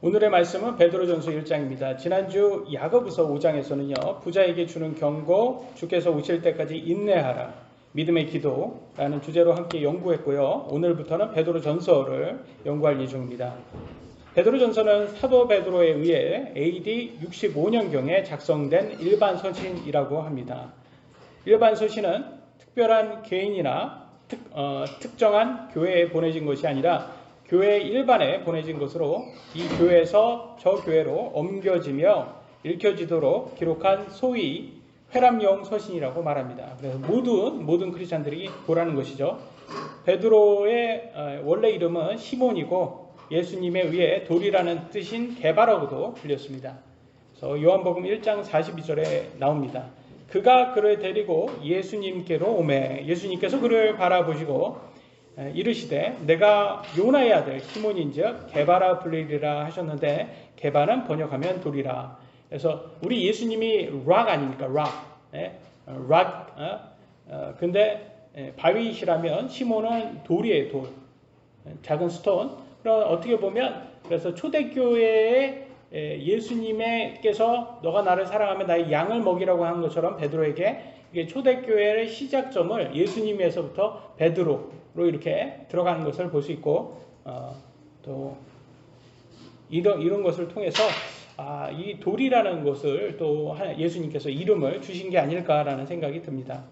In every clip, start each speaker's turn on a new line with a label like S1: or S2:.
S1: 오늘의 말씀은 베드로전서 1장입니다. 지난주 야고보서 5장에서는요. 부자에게 주는 경고, 주께서 오실 때까지 인내하라, 믿음의 기도라는 주제로 함께 연구했고요. 오늘부터는 베드로전서를 연구할 예정입니다. 베드로전서는 사도 베드로에 의해 AD 65년경에 작성된 일반 서신이라고 합니다. 일반 서신은 특별한 개인이나 특정한 교회에 보내진 것이 아니라 교회 일반에 보내진 것으로 이 교회에서 저 교회로 옮겨지며 읽혀지도록 기록한 소위 회람용 서신이라고 말합니다. 그래서 모든 크리스찬들이 보라는 것이죠. 베드로의 원래 이름은 시몬이고 예수님에 의해 돌이라는 뜻인 게바라고도 불렸습니다. 그래서 요한복음 1장 42절에 나옵니다. 그가 그를 데리고 예수님께로 오매 예수님께서 그를 바라보시고 이르시되 내가 요나의 아들 시몬인즉 게바라 불리리라 하셨는데 게바는 번역하면 돌이라. 그래서 우리 예수님이 락 아닙니까? 락. 근데 바위시라면 시몬은 돌이에요. 돌. 작은 스톤. 그럼 어떻게 보면 그래서 초대교회에 예수님께서 너가 나를 사랑하면 나의 양을 먹이라고 한 것처럼 베드로에게 초대교회의 시작점을 예수님에서부터 베드로로 이렇게 들어가는 것을 볼 수 있고 또 이런 것을 통해서 이 돌이라는 것을 또 예수님께서 이름을 주신 게 아닐까라는 생각이 듭니다.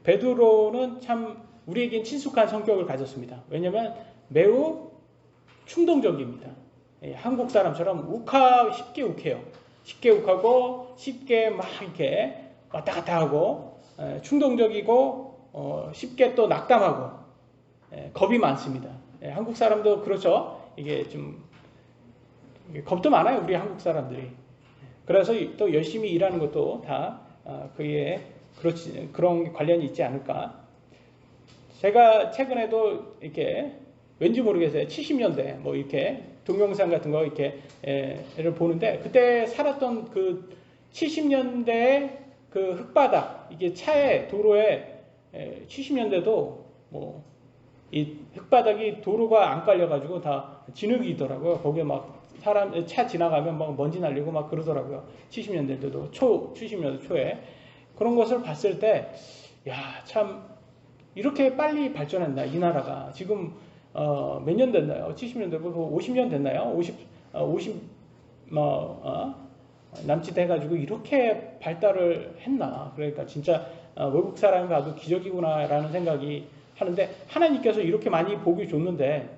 S1: 베드로는 참 우리에겐 친숙한 성격을 가졌습니다. 왜냐하면 매우 충동적입니다. 한국 사람처럼 쉽게 욱해요. 쉽게 욱하고 쉽게 막 이렇게 왔다 갔다 하고 충동적이고 쉽게 또 낙담하고 겁이 많습니다. 한국 사람도 그렇죠. 이게 좀 겁도 많아요. 우리 한국 사람들이. 그래서 또 열심히 일하는 것도 다 그에 그런 관련이 있지 않을까. 제가 최근에도 이렇게 왠지 모르겠어요. 70년대 뭐 이렇게 동영상 같은 거 이렇게를 보는데 그때 살았던 그 70년대의 그 흙바닥 이게 차에 도로에 70년대도 뭐 이 흙바닥이 도로가 안 깔려가지고 다 진흙이더라고요. 거기에 막 차 지나가면 막 먼지 날리고 막 그러더라고요. 70년대도 70년대 초에 그런 것을 봤을 때 참 이렇게 빨리 발전했나 이 나라가 지금 몇 년 됐나요? 70년대부터 50년 됐나요? 50 남짓 해가지고 이렇게 발달을 했나? 그러니까 진짜 외국 사람이 봐도 기적이구나라는 생각이 하는데 하나님께서 이렇게 많이 복을 줬는데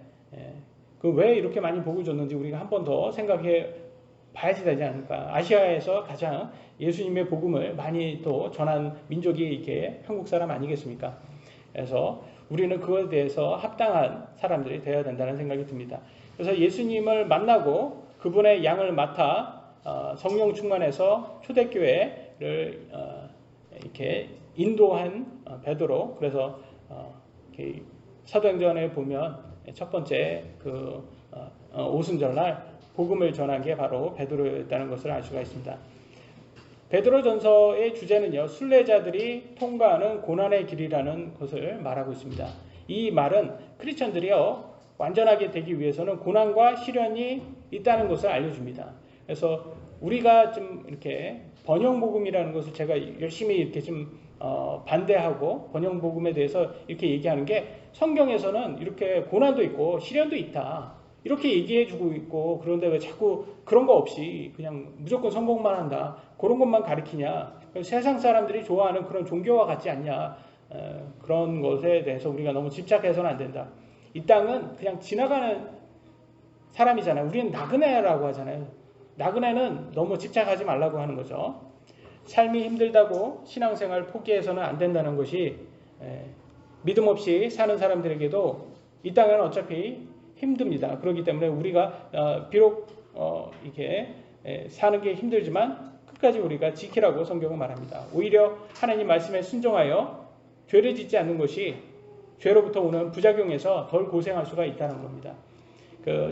S1: 그 왜 이렇게 많이 복을 줬는지 우리가 한 번 더 생각해 봐야지 되지 않을까? 아시아에서 가장 예수님의 복음을 많이 또 전한 민족이 이렇게 한국 사람 아니겠습니까? 그래서 우리는 그것에 대해서 합당한 사람들이 되어야 된다는 생각이 듭니다. 그래서 예수님을 만나고 그분의 양을 맡아 성령 충만해서 초대교회를 이렇게 인도한 베드로. 그래서 사도행전에 보면 첫 번째 그 오순절날 복음을 전한 게 바로 베드로였다는 것을 알 수가 있습니다. 베드로전서의 주제는요, 순례자들이 통과하는 고난의 길이라는 것을 말하고 있습니다. 이 말은 크리스천들이요 완전하게 되기 위해서는 고난과 시련이 있다는 것을 알려줍니다. 그래서 우리가 좀 이렇게 번영복음이라는 것을 제가 열심히 이렇게 좀 반대하고 번영복음에 대해서 이렇게 얘기하는 게 성경에서는 이렇게 고난도 있고 시련도 있다. 이렇게 얘기해주고 있고 그런데 왜 자꾸 그런 거 없이 그냥 무조건 성공만 한다. 그런 것만 가르치냐. 세상 사람들이 좋아하는 그런 종교와 같지 않냐. 그런 것에 대해서 우리가 너무 집착해서는 안 된다. 이 땅은 그냥 지나가는 사람이잖아요. 우리는 나그네라고 하잖아요. 나그네는 너무 집착하지 말라고 하는 거죠. 삶이 힘들다고 신앙생활 포기해서는 안 된다는 것이 믿음 없이 사는 사람들에게도 이 땅은 어차피 힘듭니다. 그렇기 때문에 우리가 비록 이렇게 사는 게 힘들지만 끝까지 우리가 지키라고 성경은 말합니다. 오히려 하나님 말씀에 순종하여 죄를 짓지 않는 것이 죄로부터 오는 부작용에서 덜 고생할 수가 있다는 겁니다.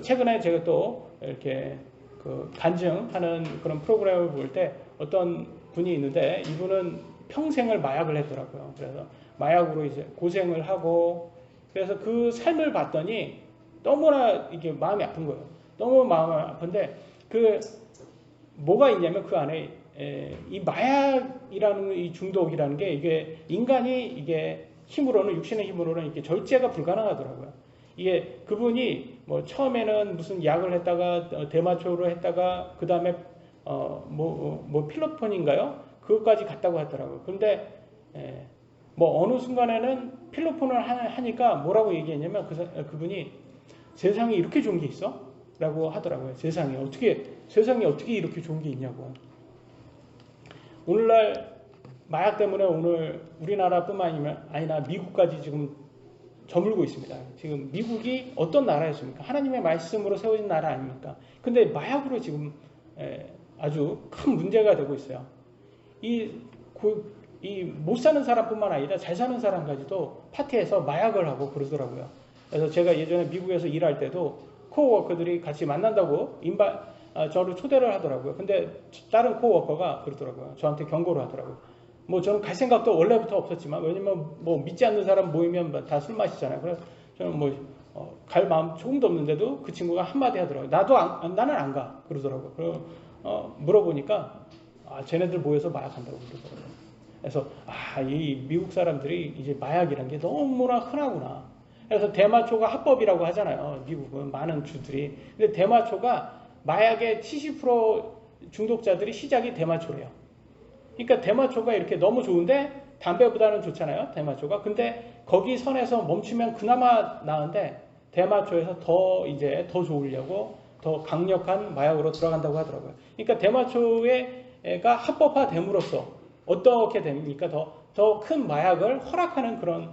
S1: 최근에 제가 또 이렇게 간증하는 그런 프로그램을 볼 때 어떤 분이 있는데 이분은 평생을 마약을 했더라고요. 그래서 마약으로 이제 고생을 하고 그래서 그 삶을 봤더니 너무나 이게 마음이 아픈 거예요. 너무 마음 아픈데 그 뭐가 있냐면 그 안에 이 마약이라는 이 중독이라는 게 이게 인간이 이게 힘으로는 육신의 힘으로는 이게 절제가 불가능하더라고요. 이게 그분이 뭐 처음에는 무슨 약을 했다가 대마초로 했다가 그 다음에 뭐 필로폰인가요? 그것까지 갔다고 하더라고요. 그런데 뭐 어느 순간에는 필로폰을 하니까 뭐라고 얘기했냐면 그분이 세상에 이렇게 좋은 게 있어? 라고 하더라고요. 세상에 어떻게 이렇게 좋은 게 있냐고. 오늘날 마약 때문에 오늘 우리나라뿐만 아니라 미국까지 지금 저물고 있습니다. 지금 미국이 어떤 나라였습니까? 하나님의 말씀으로 세워진 나라 아닙니까? 근데 마약으로 지금 아주 큰 문제가 되고 있어요. 이 못 사는 사람뿐만 아니라 잘 사는 사람까지도 파티에서 마약을 하고 그러더라고요. 그래서 제가 예전에 미국에서 일할 때도 코워커들이 같이 만난다고 저를 초대를 하더라고요. 근데 다른 코워커가 그러더라고요. 저한테 경고를 하더라고요. 뭐 저는 갈 생각도 원래부터 없었지만, 왜냐면 뭐 믿지 않는 사람 모이면 다 술 마시잖아요. 그래서 저는 뭐 갈 마음 조금도 없는데도 그 친구가 한마디 하더라고요. 나는 안 가. 그러더라고요. 그래서 물어보니까 쟤네들 모여서 마약한다고 그러더라고요. 그래서 이 미국 사람들이 이제 마약이란 게 너무나 흔하구나. 그래서 대마초가 합법이라고 하잖아요. 미국은 많은 주들이. 근데 대마초가 마약의 70% 중독자들이 시작이 대마초래요. 그러니까 대마초가 이렇게 너무 좋은데 담배보다는 좋잖아요. 대마초가. 근데 거기 선에서 멈추면 그나마 나은데 대마초에서 더 좋으려고 더 강력한 마약으로 들어간다고 하더라고요. 그러니까 대마초가 합법화됨으로써 어떻게 됩니까? 더 큰 마약을 허락하는 그런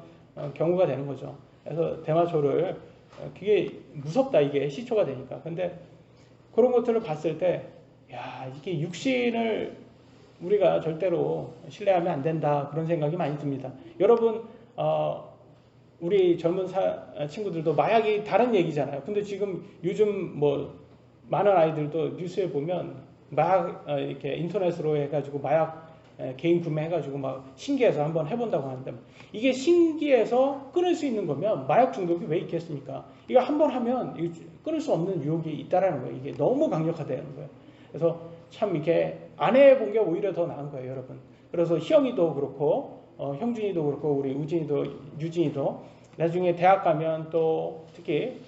S1: 경우가 되는 거죠. 그래서 대마초를 그게 무섭다, 이게 시초가 되니까. 근데 그런 것들을 봤을 때 이게 육신을 우리가 절대로 신뢰하면 안 된다, 그런 생각이 많이 듭니다. 여러분 우리 젊은 친구들도 마약이 다른 얘기잖아요. 근데 지금 요즘 뭐 많은 아이들도 뉴스에 보면 마약 이렇게 인터넷으로 해가지고 마약 개인 구매해가지고 막 신기해서 한번 해본다고 하는데, 이게 신기해서 끊을 수 있는 거면 마약 중독이 왜 있겠습니까? 이거 한번 하면 끊을 수 없는 유혹이 있다라는 거예요. 이게 너무 강력하다는 거예요. 그래서 참 이렇게 안 해본 게 오히려 더 나은 거예요, 여러분. 그래서 희영이도 그렇고 형준이도 그렇고 우리 우진이도 유진이도 나중에 대학 가면 또 특히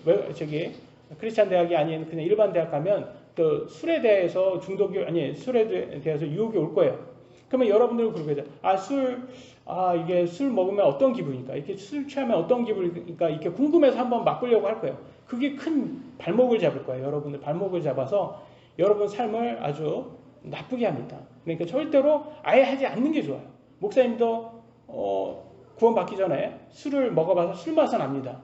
S1: 크리스찬 대학이 아닌 그냥 일반 대학 가면 또 술에 대해서 술에 대해서 유혹이 올 거예요. 그러면 여러분들은 그렇게 되죠. 이게 술 먹으면 어떤 기분일까? 이렇게 술 취하면 어떤 기분일까? 이렇게 궁금해서 한번 맛보려고 할 거예요. 그게 큰 발목을 잡을 거예요. 여러분들 발목을 잡아서 여러분 삶을 아주 나쁘게 합니다. 그러니까 절대로 아예 하지 않는 게 좋아요. 목사님도 구원받기 전에 술을 먹어봐서 술 맛은 납니다.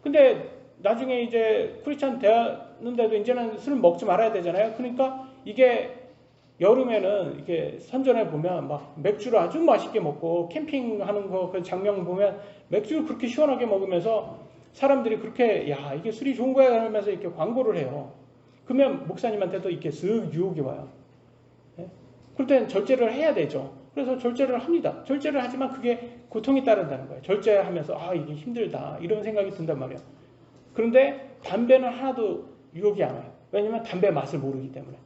S1: 근데 나중에 이제 크리스찬 되었는데도 이제는 술을 먹지 말아야 되잖아요. 그러니까 이게 여름에는 이렇게 선전에 보면 막 맥주를 아주 맛있게 먹고 캠핑하는 그 장면 보면 맥주를 그렇게 시원하게 먹으면서 사람들이 그렇게 이게 술이 좋은 거야 하면서 이렇게 광고를 해요. 그러면 목사님한테도 이렇게 쓱 유혹이 와요. 그럴 땐 절제를 해야 되죠. 그래서 절제를 합니다. 절제를 하지만 그게 고통이 따른다는 거예요. 절제하면서 이게 힘들다 이런 생각이 든단 말이에요. 그런데 담배는 하나도 유혹이 안 와요. 왜냐면 담배 맛을 모르기 때문에.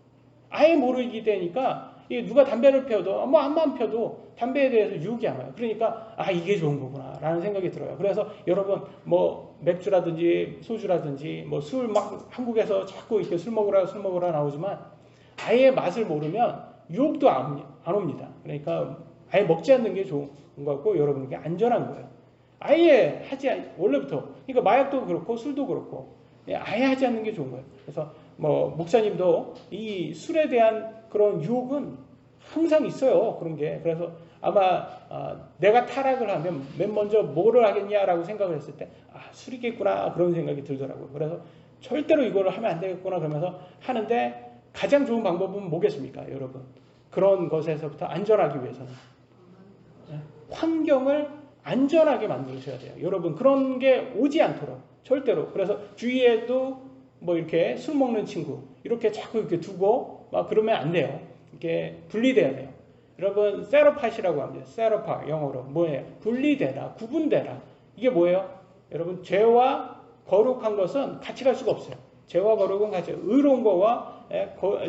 S1: 아예 모르게 되니까 누가 담배를 피워도 암만 피워도 담배에 대해서 유혹이 안 와요. 그러니까 이게 좋은 거구나 라는 생각이 들어요. 그래서 여러분 뭐 맥주라든지 소주라든지 뭐 술 막 한국에서 자꾸 이렇게 술 먹으라 나오지만 아예 맛을 모르면 유혹도 안 옵니다. 그러니까 아예 먹지 않는 게 좋은 것 같고 여러분에게 안전한 거예요. 아예 원래부터. 그러니까 마약도 그렇고 술도 그렇고 아예 하지 않는 게 좋은 거예요. 그래서 뭐 목사님도 이 술에 대한 그런 유혹은 항상 있어요. 그런 게. 그래서 아마 내가 타락을 하면 맨 먼저 뭐를 하겠냐라고 생각을 했을 때 술이겠구나 그런 생각이 들더라고요. 그래서 절대로 이거를 하면 안 되겠구나 그러면서 하는데 가장 좋은 방법은 뭐겠습니까, 여러분? 그런 것에서부터 안전하기 위해서는 환경을 안전하게 만들어줘야 돼요. 여러분 그런 게 오지 않도록 절대로. 그래서 주위에도 뭐 이렇게 술 먹는 친구 이렇게 자꾸 이렇게 두고 막 그러면 안 돼요. 이렇게 분리돼야 돼요. 여러분 세러팟이라고 합니다. 세러팟 영어로 뭐예요? 분리되라, 구분되라. 이게 뭐예요? 여러분 죄와 거룩한 것은 같이 갈 수가 없어요. 죄와 거룩은 같이 의로운 거와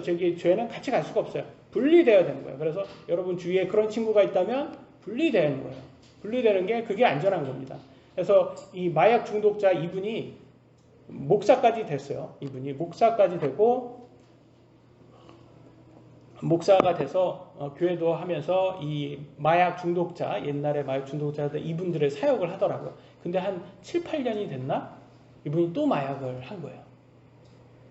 S1: 죄는 같이 갈 수가 없어요. 분리되어야 되는 거예요. 그래서 여러분 주위에 그런 친구가 있다면 분리되는 거예요. 분리되는 게 그게 안전한 겁니다. 그래서 이 마약 중독자 이분이 목사까지 됐어요. 이분이 목사까지 되고 목사가 돼서 교회도 하면서 이 마약 중독자, 옛날에 마약 중독자들 이분들의 사역을 하더라고요. 근데 한 7, 8년이 됐나? 이분이 또 마약을 한 거예요.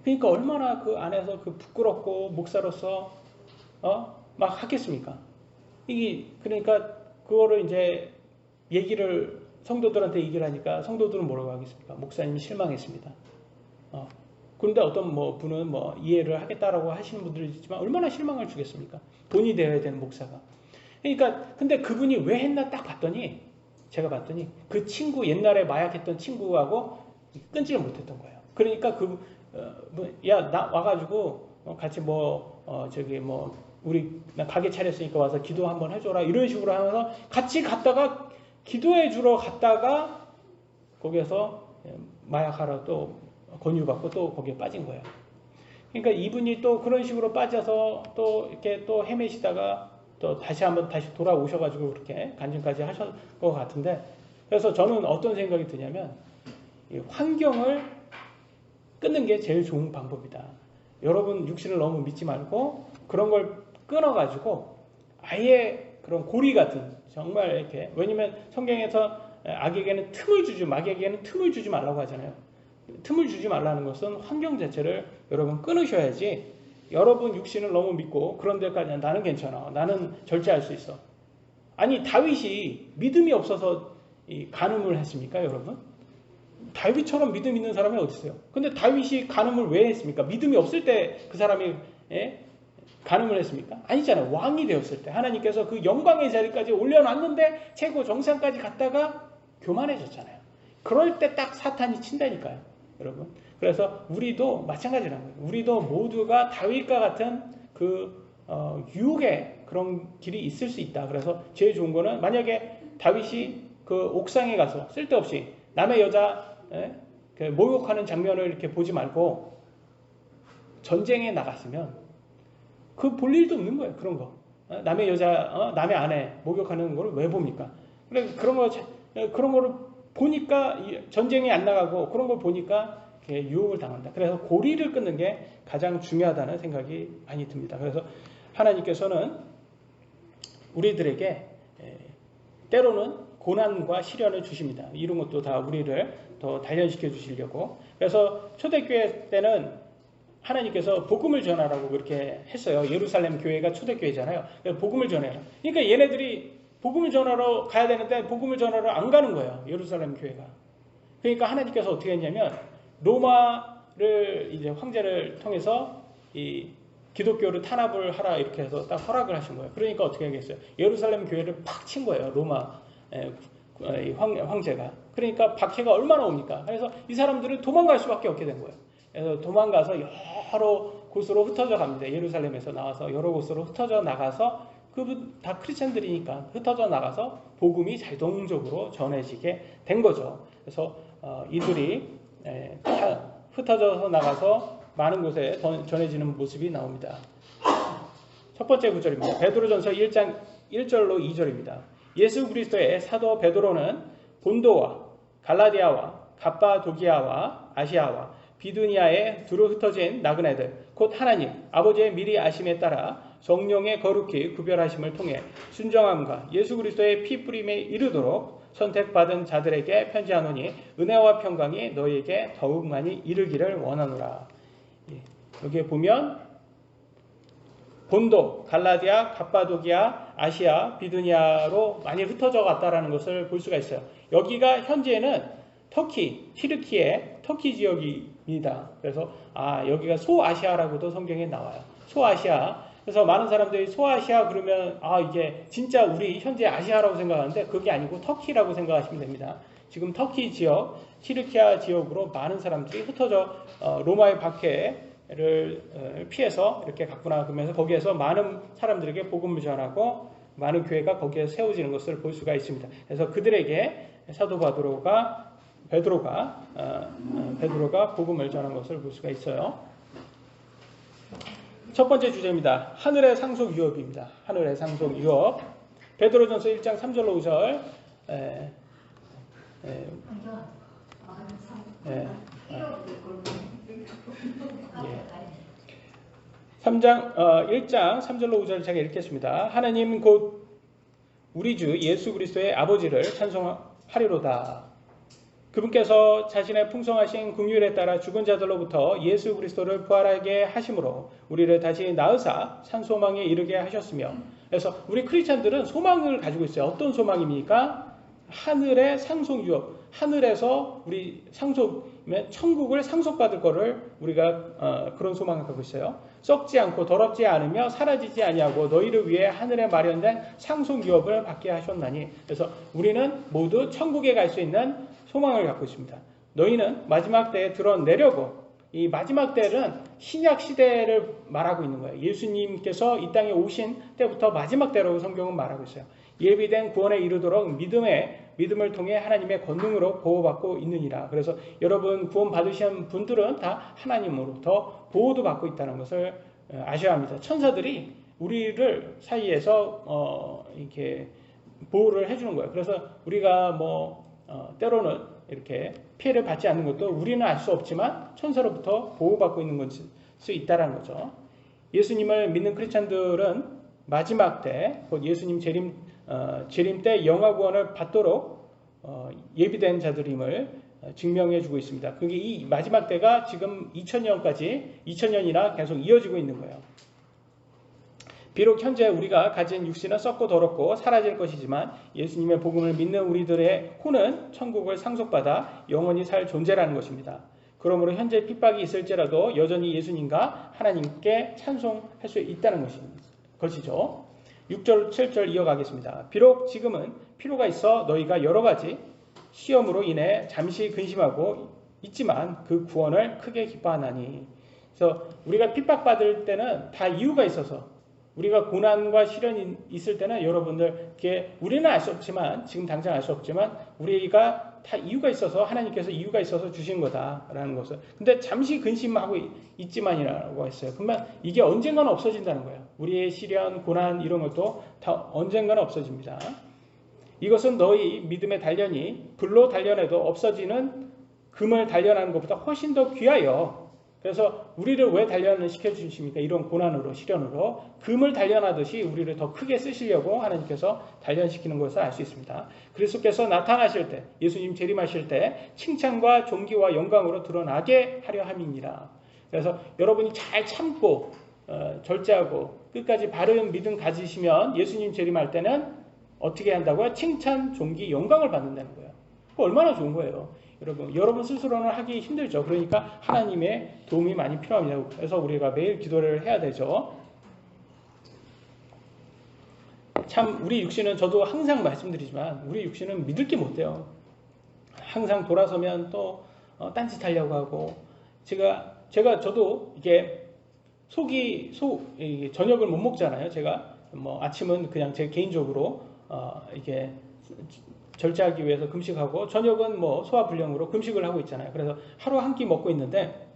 S1: 그러니까 얼마나 그 안에서 그 부끄럽고 목사로서 막 하겠습니까? 이게 그러니까 그거를 이제 얘기를 성도들한테 얘기를 하니까 성도들은 뭐라고 하겠습니까? 목사님이 실망했습니다. 그런데 어떤 분은 이해를 하겠다라고 하시는 분들이 있지만 얼마나 실망을 주겠습니까? 돈이 되어야 되는 목사가. 그러니까 근데 그분이 왜 했나 딱 봤더니 제가 봤더니 그 친구 옛날에 마약했던 친구하고 끊지를 못했던 거예요. 그러니까 나 와가지고 같이 우리 나 가게 차렸으니까 와서 기도 한번 해줘라 이런 식으로 하면서 같이 갔다가 기도해 주러 갔다가 거기에서 마약하러 또 권유받고 또 거기에 빠진 거예요. 그러니까 이분이 또 그런 식으로 빠져서 또 이렇게 또 헤매시다가 또 다시 돌아오셔가지고 그렇게 간증까지 하실 것 같은데, 그래서 저는 어떤 생각이 드냐면 이 환경을 끊는 게 제일 좋은 방법이다. 여러분 육신을 너무 믿지 말고 그런 걸 끊어가지고 아예 그런 고리 같은 정말 이렇게, 왜냐면 성경에서 마귀에게는 틈을 주지 말라고 하잖아요. 틈을 주지 말라는 것은 환경 자체를 여러분 끊으셔야지. 여러분 육신을 너무 믿고 그런 데까지 나는 괜찮아, 나는 절제할 수 있어. 아니 다윗이 믿음이 없어서 간음을 했습니까 여러분? 다윗처럼 믿음 있는 사람이 어디 있어요? 근데 다윗이 간음을 왜 했습니까? 믿음이 없을 때 그 사람이 간음을 했습니까? 아니잖아요. 왕이 되었을 때 하나님께서 그 영광의 자리까지 올려놨는데 최고 정상까지 갔다가 교만해졌잖아요. 그럴 때 딱 사탄이 친다니까요 여러분. 그래서 우리도 마찬가지라는 거예요. 우리도 모두가 다윗과 같은 유혹의 그런 길이 있을 수 있다. 그래서 제일 좋은 거는, 만약에 다윗이 그 옥상에 가서 쓸데없이 남의 여자 모욕하는 장면을 이렇게 보지 말고 전쟁에 나갔으면 그 볼 일도 없는 거예요. 그런 거. 남의 여자, 남의 아내 목욕하는 걸 왜 봅니까? 그래서 그런 거를 보니까 전쟁에 안 나가고 그런 걸 보니까 유혹을 당한다. 그래서 고리를 끊는 게 가장 중요하다는 생각이 많이 듭니다. 그래서 하나님께서는 우리들에게 때로는 고난과 시련을 주십니다. 이런 것도 다 우리를 더 단련시켜 주시려고. 그래서 초대교회 때는 하나님께서 복음을 전하라고 그렇게 했어요. 예루살렘 교회가 초대교회잖아요. 복음을 전해라. 그러니까 얘네들이 복음을 전하러 가야 되는데 복음을 전하러 안 가는 거예요. 예루살렘 교회가. 그러니까 하나님께서 어떻게 했냐면 로마를 이제 황제를 통해서 이 기독교를 탄압을 하라 이렇게 해서 딱 허락을 하신 거예요. 그러니까 어떻게 하겠어요? 예루살렘 교회를 팍 친 거예요. 로마 황제가. 그러니까 박해가 얼마나 옵니까? 그래서 이 사람들은 도망갈 수밖에 없게 된 거예요. 그래서 도망가서 여러 곳으로 흩어져 갑니다. 예루살렘에서 나와서 여러 곳으로 흩어져 나가서 그분 다 크리스천들이니까 흩어져 나가서 복음이 자동적으로 전해지게 된 거죠. 그래서 이들이 다 흩어져서 나가서 많은 곳에 전해지는 모습이 나옵니다. 첫 번째 구절입니다. 베드로전서 1장 1절로 2절입니다. 예수 그리스도의 사도 베드로는 본도와 갈라디아와 갑바도기아와 아시아와 비두니아에 두루 흩어진 나그네들 곧 하나님 아버지의 미리 아심에 따라 성령의 거룩히 구별하심을 통해 순정함과 예수 그리스도의 피 뿌림에 이르도록 선택받은 자들에게 편지하노니 은혜와 평강이 너희에게 더욱 많이 이르기를 원하노라. 여기에 보면 본도, 갈라디아, 갑바도기아, 아시아, 비두니아로 많이 흩어져 갔다라는 것을 볼 수가 있어요. 여기가 현재는 터키, 튀르키예 터키 지역입니다. 그래서 여기가 소아시아라고도 성경에 나와요. 소아시아. 그래서 많은 사람들이 소아시아 그러면 이게 진짜 우리 현재 아시아라고 생각하는데 그게 아니고 터키라고 생각하시면 됩니다. 지금 터키 지역, 튀르키아 지역으로 많은 사람들이 흩어져 로마의 박해를 피해서 이렇게 갔구나. 그러면서 거기에서 많은 사람들에게 복음을 전하고 많은 교회가 거기에 세워지는 것을 볼 수가 있습니다. 그래서 그들에게 사도 바도로가 베드로가 복음을 전한 것을 볼 수가 있어요. 첫 번째 주제입니다. 하늘의 상속 유업입니다. 하늘의 상속 유업. 베드로전서 1장 3절로 5절. 1장 3절로 5절 제가 읽겠습니다. 하나님 곧 우리 주 예수 그리스도의 아버지를 찬송하리로다. 그분께서 자신의 풍성하신 긍휼에 따라 죽은 자들로부터 예수 그리스도를 부활하게 하심으로 우리를 다시 낳으사 산 소망에 이르게 하셨으며, 그래서 우리 크리스찬들은 소망을 가지고 있어요. 어떤 소망입니까? 하늘의 상속 유업. 하늘에서 우리 천국을 상속받을 거를 우리가 그런 소망을 갖고 있어요. 썩지 않고 더럽지 않으며 사라지지 아니하고 너희를 위해 하늘에 마련된 상속 유업을 받게 하셨나니. 그래서 우리는 모두 천국에 갈 수 있는 소망을 갖고 있습니다. 너희는 마지막 때에 드러내려고. 이 마지막 때는 신약 시대를 말하고 있는 거예요. 예수님께서 이 땅에 오신 때부터 마지막 때라고 성경은 말하고 있어요. 예비된 구원에 이르도록 믿음을 통해 하나님의 권능으로 보호받고 있느니라. 그래서 여러분 구원 받으신 분들은 다 하나님으로부터 보호도 받고 있다는 것을 아셔야 합니다. 천사들이 우리를 사이에서 이렇게 보호를 해주는 거예요. 그래서 우리가 때로는 이렇게 피해를 받지 않는 것도 우리는 알 수 없지만 천사로부터 보호받고 있는 것일 수 있다는 거죠. 예수님을 믿는 크리스찬들은 마지막 때, 곧 예수님 재림 때 영화 구원을 받도록 예비된 자들임을 증명해 주고 있습니다. 그게 이 마지막 때가 지금 2000년이나 계속 이어지고 있는 거예요. 비록 현재 우리가 가진 육신은 썩고 더럽고 사라질 것이지만 예수님의 복음을 믿는 우리들의 혼은 천국을 상속받아 영원히 살 존재라는 것입니다. 그러므로 현재 핍박이 있을지라도 여전히 예수님과 하나님께 찬송할 수 있다는 것이죠. 6절, 7절 이어가겠습니다. 비록 지금은 필요가 있어 너희가 여러 가지 시험으로 인해 잠시 근심하고 있지만 그 구원을 크게 기뻐하나니. 그래서 우리가 핍박받을 때는 다 이유가 있어서, 우리가 고난과 시련이 있을 때는 여러분들, 우리는 알 수 없지만, 지금 당장 알 수 없지만 우리가 다 이유가 있어서, 하나님께서 이유가 있어서 주신 거다라는 것을. 근데 잠시 근심하고 있지만이라고 했어요. 그러면 이게 언젠가는 없어진다는 거예요. 우리의 시련, 고난 이런 것도 다 언젠가는 없어집니다. 이것은 너희 믿음의 단련이 불로 단련해도 없어지는 금을 단련하는 것보다 훨씬 더 귀하여. 그래서 우리를 왜 단련을 시켜주십니까? 이런 고난으로, 시련으로 금을 단련하듯이 우리를 더 크게 쓰시려고 하나님께서 단련시키는 것을 알 수 있습니다. 그리스도께서 나타나실 때, 예수님 재림하실 때 칭찬과 존귀와 영광으로 드러나게 하려 함이니라. 그래서 여러분이 잘 참고 절제하고 끝까지 바른 믿음 가지시면 예수님 재림할 때는 어떻게 한다고요? 칭찬, 존귀, 영광을 받는다는 거예요. 얼마나 좋은 거예요. 여러분 스스로는 하기 힘들죠. 그러니까 하나님의 도움이 많이 필요합니다. 그래서 우리가 매일 기도를 해야 되죠. 참 우리 육신은, 저도 항상 말씀드리지만 우리 육신은 믿을 게 못 돼요. 항상 돌아서면 또 딴짓하려고 하고, 저도 이게 저녁을 못 먹잖아요. 제가 아침은 그냥 제 개인적으로 이게 절제하기 위해서 금식하고, 저녁은 소화불량으로 금식을 하고 있잖아요. 그래서 하루 한 끼 먹고 있는데,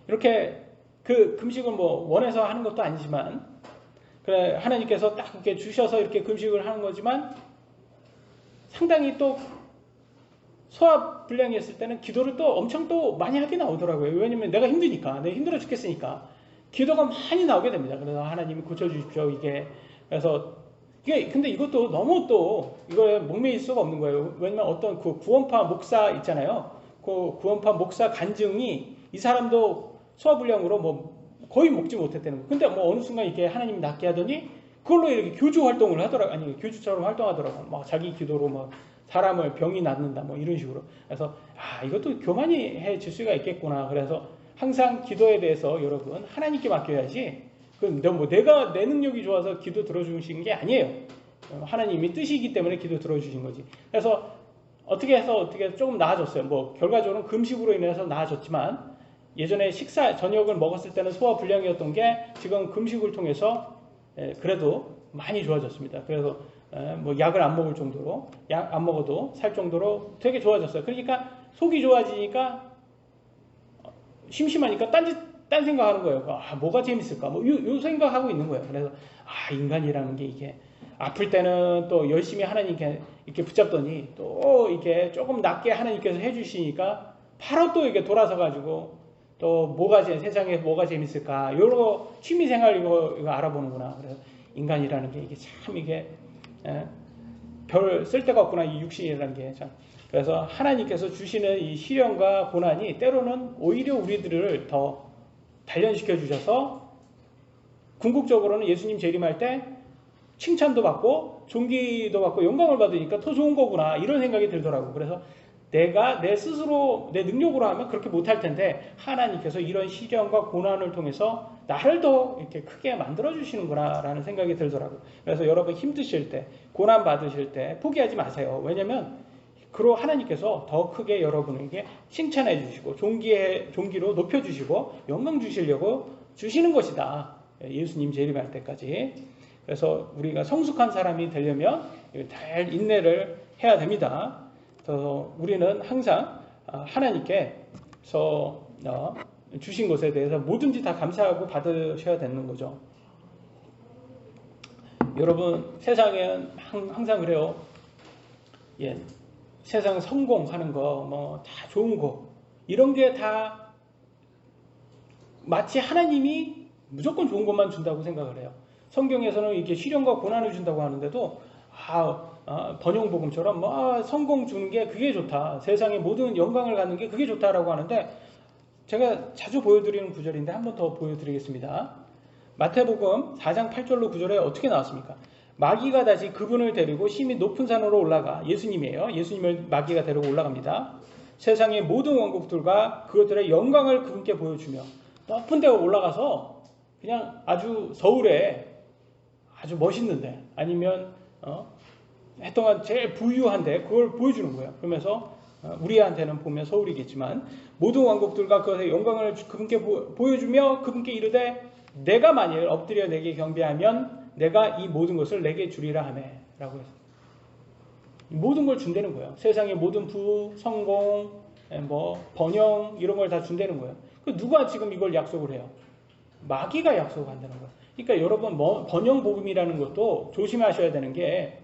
S1: 이렇게 그 금식을 원해서 하는 것도 아니지만, 그래 하나님께서 딱 이렇게 주셔서 이렇게 금식을 하는 거지만, 상당히 또 소화불량이 있을 때는 기도를 또 엄청 또 많이 하게 나오더라고요. 왜냐면 내가 힘드니까, 내가 힘들어 죽겠으니까 기도가 많이 나오게 됩니다. 그래서 하나님이 고쳐주십시오, 이게. 그래서 근데 이것도 너무 또 이거에 목매일 수가 없는 거예요. 왜냐면 어떤 그 구원파 목사 있잖아요. 그 구원파 목사 간증이 이 사람도 소화불량으로 거의 먹지 못했다는 거예요. 근데 어느 순간 이렇게 하나님이 낫게 하더니 그걸로 이렇게 교주 활동을 하더라고요. 아니, 교주처럼 활동하더라고요. 자기 기도로 사람을 병이 낫는다 이런 식으로. 그래서 이것도 교만이 해질 수가 있겠구나. 그래서 항상 기도에 대해서 여러분 하나님께 맡겨야지, 내가 내 능력이 좋아서 기도 들어주신 게 아니에요. 하나님이 뜻이기 때문에 기도 들어주신 거지. 그래서 어떻게 조금 나아졌어요. 결과적으로는 금식으로 인해서 나아졌지만, 예전에 저녁을 먹었을 때는 소화불량이었던 게 지금 금식을 통해서 그래도 많이 좋아졌습니다. 그래서 뭐 약을 안 먹을 정도로, 약 안 먹어도 살 정도로 되게 좋아졌어요. 그러니까 속이 좋아지니까 심심하니까 딴 생각하는 거예요. 아, 뭐가 재밌을까? 뭐 요 생각하고 있는 거예요. 그래서 아, 인간이라는 게 이게 아플 때는 또 열심히 하나님께 이렇게 붙잡더니 또 이게 조금 낫게 하나님께서 해주시니까 바로 또 이게 돌아서 가지고 또 세상에 뭐가 재밌을까? 요런 취미 생활 이거 알아보는구나. 그래서 인간이라는 게 이게 참 이게 별 쓸데가 없구나. 이 육신이라는 게 참. 그래서 하나님께서 주시는 이 시련과 고난이 때로는 오히려 우리들을 더 단련시켜 주셔서 궁극적으로는 예수님 재림할 때 칭찬도 받고 존귀도 받고 영광을 받으니까 더 좋은 거구나 이런 생각이 들더라고. 그래서 내가 내 스스로 내 능력으로 하면 그렇게 못할 텐데 하나님께서 이런 시련과 고난을 통해서 나를 더 이렇게 크게 만들어 주시는구나 라는 생각이 들더라고. 그래서 여러분 힘드실 때 고난 받으실 때 포기하지 마세요. 왜냐면 그로 하나님께서 더 크게 여러분에게 칭찬해 주시고 존귀로 높여 주시고 영광 주시려고 주시는 것이다. 예수님 재림할 때까지. 그래서 우리가 성숙한 사람이 되려면 잘 인내를 해야 됩니다. 그래서 우리는 항상 하나님께서 주신 것에 대해서 뭐든지 다 감사하고 받으셔야 되는 거죠. 여러분 세상엔 항상 그래요. 예, 세상 성공하는 거, 뭐 다 좋은 거 이런 게 다 마치 하나님이 무조건 좋은 것만 준다고 생각을 해요. 성경에서는 이렇게 시련과 고난을 준다고 하는데도 번영복음처럼 성공 주는 게 그게 좋다. 세상의 모든 영광을 갖는 게 그게 좋다라고 하는데 제가 자주 보여드리는 구절인데 한 번 더 보여드리겠습니다. 마태복음 4장 8절로 9절에 어떻게 나왔습니까? 마귀가 다시 그분을 데리고 심히 높은 산으로 올라가 예수님이에요. 예수님을 마귀가 데리고 올라갑니다. 세상의 모든 왕국들과 그것들의 영광을 그분께 보여주며 높은 데 올라가서 그냥 아주 서울에 아주 멋있는데 아니면 해동안 제일 부유한데 그걸 보여주는 거예요. 그러면서 우리한테는 보면 서울이겠지만 모든 왕국들과 그것의 영광을 그분께 보여주며 그분께 이르되 내가 만일 엎드려 내게 경배하면 내가 이 모든 것을 내게 주리라 하매 라고 해서 모든 걸 준다는 거예요. 세상의 모든 부, 성공, 번영 이런 걸 다 준다는 거예요. 누가 지금 이걸 약속을 해요? 마귀가 약속한다는 거예요. 그러니까 여러분 번영 복음이라는 것도 조심하셔야 되는 게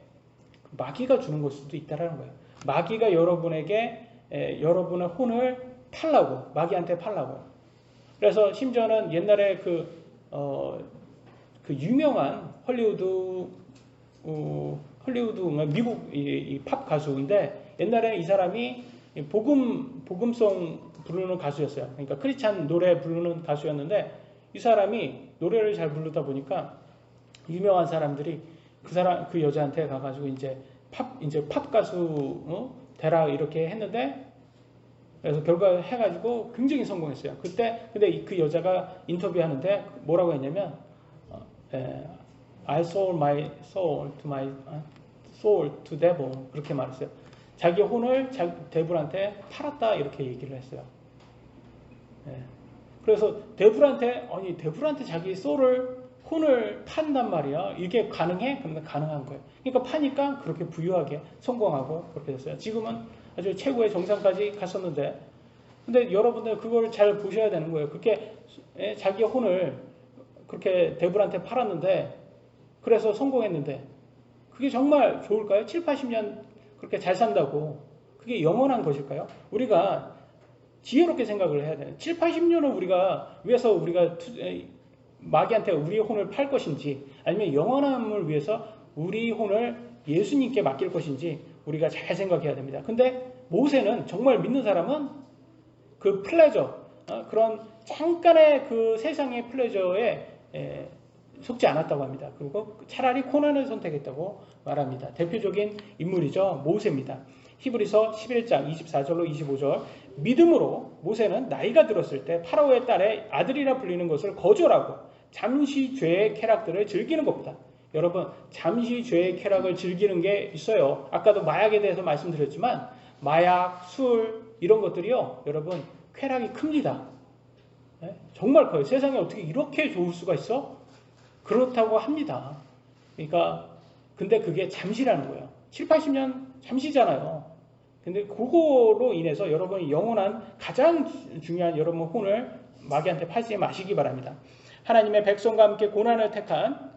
S1: 마귀가 주는 걸 수도 있다라는 거예요. 마귀가 여러분에게 여러분의 혼을 팔라고 마귀한테 팔라고. 그래서 심지어는 옛날에 그 유명한 헐리우드 미국 이 팝 가수인데 옛날에 이 사람이 복음송 부르는 가수였어요. 그러니까 크리스찬 노래 부르는 가수였는데 이 사람이 노래를 잘 부르다 보니까 유명한 사람들이 그 여자한테 가가지고 이제 팝 가수 되라 이렇게 했는데 그래서 결과 해가지고 굉장히 성공했어요. 근데 그 여자가 인터뷰하는데 뭐라고 했냐면 I sold my soul to devil 그렇게 말했어요. 자기 혼을 데블한테 팔았다 이렇게 얘기를 했어요. 그래서 데블한테 자기 혼을 판단 말이야. 이게 가능해? 그러면 가능한 거예요. 그러니까 파니까 그렇게 부유하게 성공하고 그렇게 됐어요. 지금은 아주 최고의 정상까지 갔었는데 근데 여러분들 그걸 잘 보셔야 되는 거예요. 그렇게 자기 혼을 그렇게 데블한테 팔았는데 그래서 성공했는데 그게 정말 좋을까요? 7, 80년 그렇게 잘 산다고 그게 영원한 것일까요? 우리가 지혜롭게 생각을 해야 돼요. 7, 80년을 위해서 우리가 마귀한테 우리의 혼을 팔 것인지 아니면 영원함을 위해서 우리 혼을 예수님께 맡길 것인지 우리가 잘 생각해야 됩니다. 근데 모세는 정말 믿는 사람은 그 플레저 그런 잠깐의 그 세상의 플레저에 속지 않았다고 합니다. 그리고 차라리 고난을 선택했다고 말합니다. 대표적인 인물이죠. 모세입니다. 히브리서 11장 24절로 25절 믿음으로 모세는 나이가 들었을 때 파라오의 딸의 아들이라 불리는 것을 거절하고 잠시 죄의 쾌락들을 즐기는 것보다 여러분 잠시 죄의 쾌락을 즐기는 게 있어요. 아까도 마약에 대해서 말씀드렸지만 마약, 술 이런 것들이요. 여러분 쾌락이 큽니다. 정말 커요. 세상에 어떻게 이렇게 좋을 수가 있어? 그렇다고 합니다. 그러니까 근데 그게 잠시라는 거예요. 7, 80년 잠시잖아요. 근데 그거로 인해서 여러분이 영원한 가장 중요한 여러분 혼을 마귀한테 팔지 마시기 바랍니다. 하나님의 백성과 함께 고난을 택한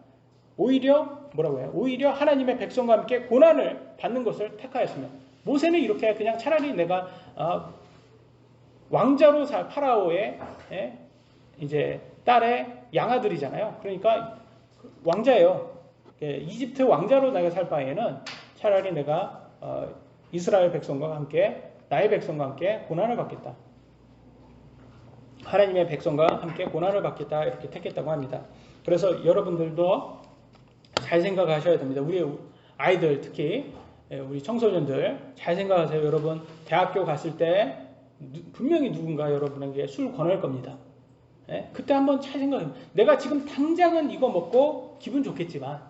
S1: 오히려 뭐라고 해요? 오히려 하나님의 백성과 함께 고난을 받는 것을 택하였으며 모세는 이렇게 그냥 차라리 내가 왕자로 살 파라오의 이제 딸의 양아들이잖아요. 그러니까 왕자예요. 이집트 왕자로 내가 살 바에는 차라리 내가 이스라엘 백성과 함께 나의 백성과 함께 고난을 받겠다. 하나님의 백성과 함께 고난을 받겠다 이렇게 택했다고 합니다. 그래서 여러분들도 잘 생각하셔야 됩니다. 우리 아이들 특히 우리 청소년들 잘 생각하세요. 여러분 대학교 갔을 때 분명히 누군가 여러분에게 술 권할 겁니다. 그때 한번 잘 생각해요. 내가 지금 당장은 이거 먹고 기분 좋겠지만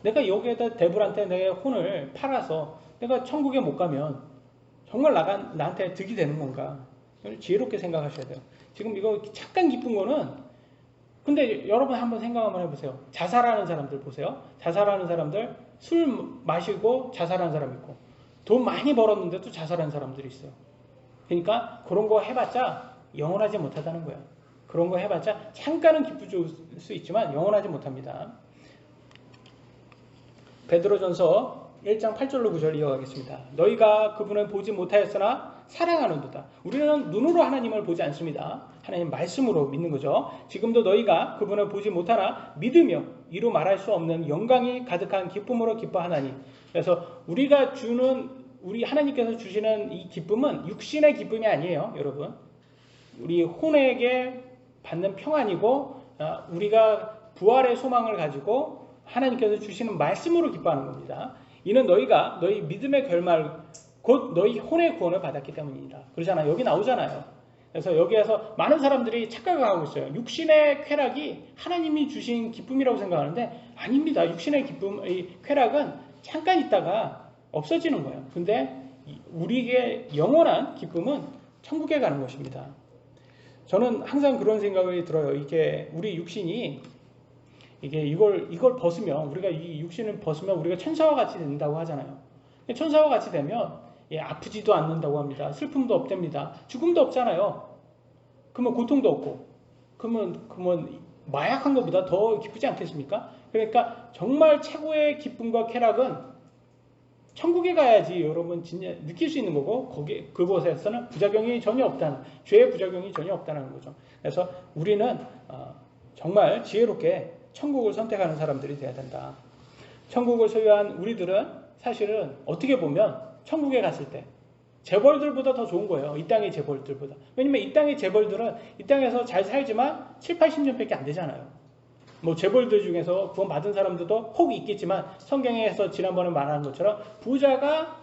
S1: 내가 여기에다 데블한테 내 혼을 팔아서 내가 천국에 못 가면 정말 나한테 득이 되는 건가? 지혜롭게 생각하셔야 돼요. 지금 이거 잠깐 기쁜 거는 근데 여러분 한번 생각 한번 해보세요. 자살하는 사람들 보세요. 자살하는 사람들 술 마시고 자살하는 사람 있고 돈 많이 벌었는데도 자살하는 사람들이 있어요. 그러니까 그런 거 해봤자 영원하지 못하다는 거예요. 그런 거 해봤자 잠깐은 기쁘실 수 있지만 영원하지 못합니다. 베드로전서 1장 8절로 9절 이어가겠습니다. 너희가 그분을 보지 못하였으나 사랑하는도다. 우리는 눈으로 하나님을 보지 않습니다. 하나님 말씀으로 믿는 거죠. 지금도 너희가 그분을 보지 못하나 믿으며 이루 말할 수 없는 영광이 가득한 기쁨으로 기뻐하나니. 그래서 우리 하나님께서 주시는 이 기쁨은 육신의 기쁨이 아니에요, 여러분. 우리 혼에게 받는 평안이고 우리가 부활의 소망을 가지고 하나님께서 주시는 말씀으로 기뻐하는 겁니다. 이는 너희가 너희 믿음의 결말 곧 너희 혼의 구원을 받았기 때문입니다. 그러잖아요. 여기 나오잖아요. 그래서 여기에서 많은 사람들이 착각을 하고 있어요. 육신의 쾌락이 하나님이 주신 기쁨이라고 생각하는데 아닙니다. 육신의 기쁨의 쾌락은 잠깐 있다가 없어지는 거예요. 근데 우리의 영원한 기쁨은 천국에 가는 것입니다. 저는 항상 그런 생각이 들어요. 이게 우리 육신이 이걸 벗으면 우리가 이 육신을 벗으면 우리가 천사와 같이 된다고 하잖아요. 천사와 같이 되면 아프지도 않는다고 합니다. 슬픔도 없답니다. 죽음도 없잖아요. 그러면 고통도 없고 그러면 마약한 것보다 더 기쁘지 않겠습니까? 그러니까 정말 최고의 기쁨과 쾌락은 천국에 가야지 여러분 진짜 느낄 수 있는 거고 그곳에서는 부작용이 전혀 없다는 죄의 부작용이 전혀 없다는 거죠. 그래서 우리는 정말 지혜롭게 천국을 선택하는 사람들이 돼야 된다. 천국을 소유한 우리들은 사실은 어떻게 보면 천국에 갔을 때 재벌들보다 더 좋은 거예요. 이 땅의 재벌들보다. 왜냐면 이 땅의 재벌들은 이 땅에서 잘 살지만 7, 80년밖에 안 되잖아요. 뭐 재벌들 중에서 구원 받은 사람들도 혹 있겠지만 성경에서 지난번에 말한 것처럼 부자가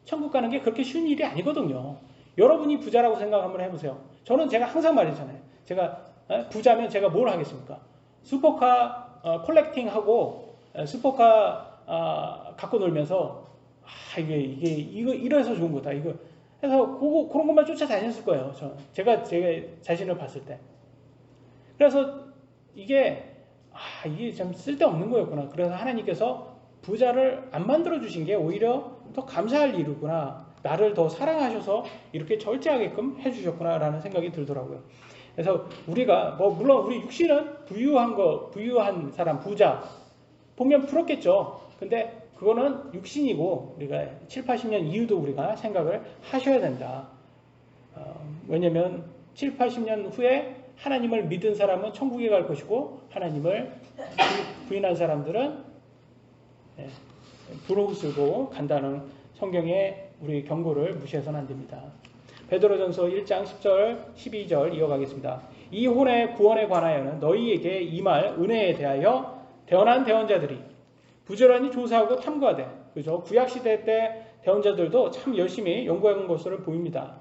S1: 천국 가는 게 그렇게 쉬운 일이 아니거든요. 여러분이 부자라고 생각 한번 해보세요. 제가 항상 말했잖아요. 제가 부자면 제가 뭘 하겠습니까? 슈퍼카 콜렉팅하고 슈퍼카 갖고 놀면서 이거 이래서 좋은 거다. 이거 해서 그런 것만 쫓아다녔을 거예요. 제가 자신을 봤을 때. 그래서 이게 참 쓸데없는 거였구나. 그래서 하나님께서 부자를 안 만들어 주신 게 오히려 더 감사할 일이구나. 나를 더 사랑하셔서 이렇게 절제하게끔 해주셨구나 라는 생각이 들더라고요. 그래서 우리가 물론 우리 육신은 부유한 사람 부자 보면 부럽겠죠. 근데 그거는 육신이고 우리가 7, 80년 이후도 우리가 생각을 하셔야 된다. 왜냐면 7, 80년 후에 하나님을 믿은 사람은 천국에 갈 것이고 하나님을 부인한 사람들은 부르고 간다는 성경의 우리 경고를 무시해서는 안 됩니다. 베드로전서 1장 10절 12절 이어가겠습니다. 이 혼의 구원에 관하여는 너희에게 임할 은혜에 대하여 대언한 대언자들이 부지런히 조사하고 탐구하되 그죠? 구약시대 때 대언자들도 참 열심히 연구한 것으로 보입니다.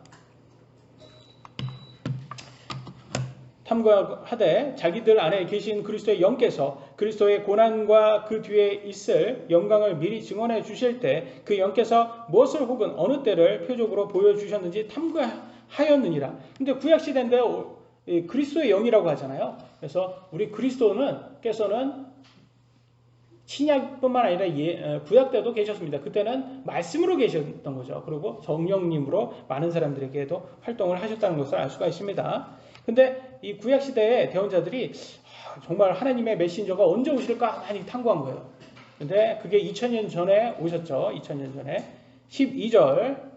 S1: 탐구하되 자기들 안에 계신 그리스도의 영께서 그리스도의 고난과 그 뒤에 있을 영광을 미리 증언해 주실 때 그 영께서 무엇을 혹은 어느 때를 표적으로 보여주셨는지 탐구하였느니라. 근데 구약시대인데 그리스도의 영이라고 하잖아요. 그래서 우리 그리스도께서는 신약뿐만 아니라 구약 때도 계셨습니다. 그때는 말씀으로 계셨던 거죠. 그리고 성령님으로 많은 사람들에게도 활동을 하셨다는 것을 알 수가 있습니다. 근데 이 구약 시대의 대언자들이 정말 하나님의 메신저가 언제 오실까 많이 탐구한 거예요. 근데 그게 2000년 전에 오셨죠. 2000년 전에 12절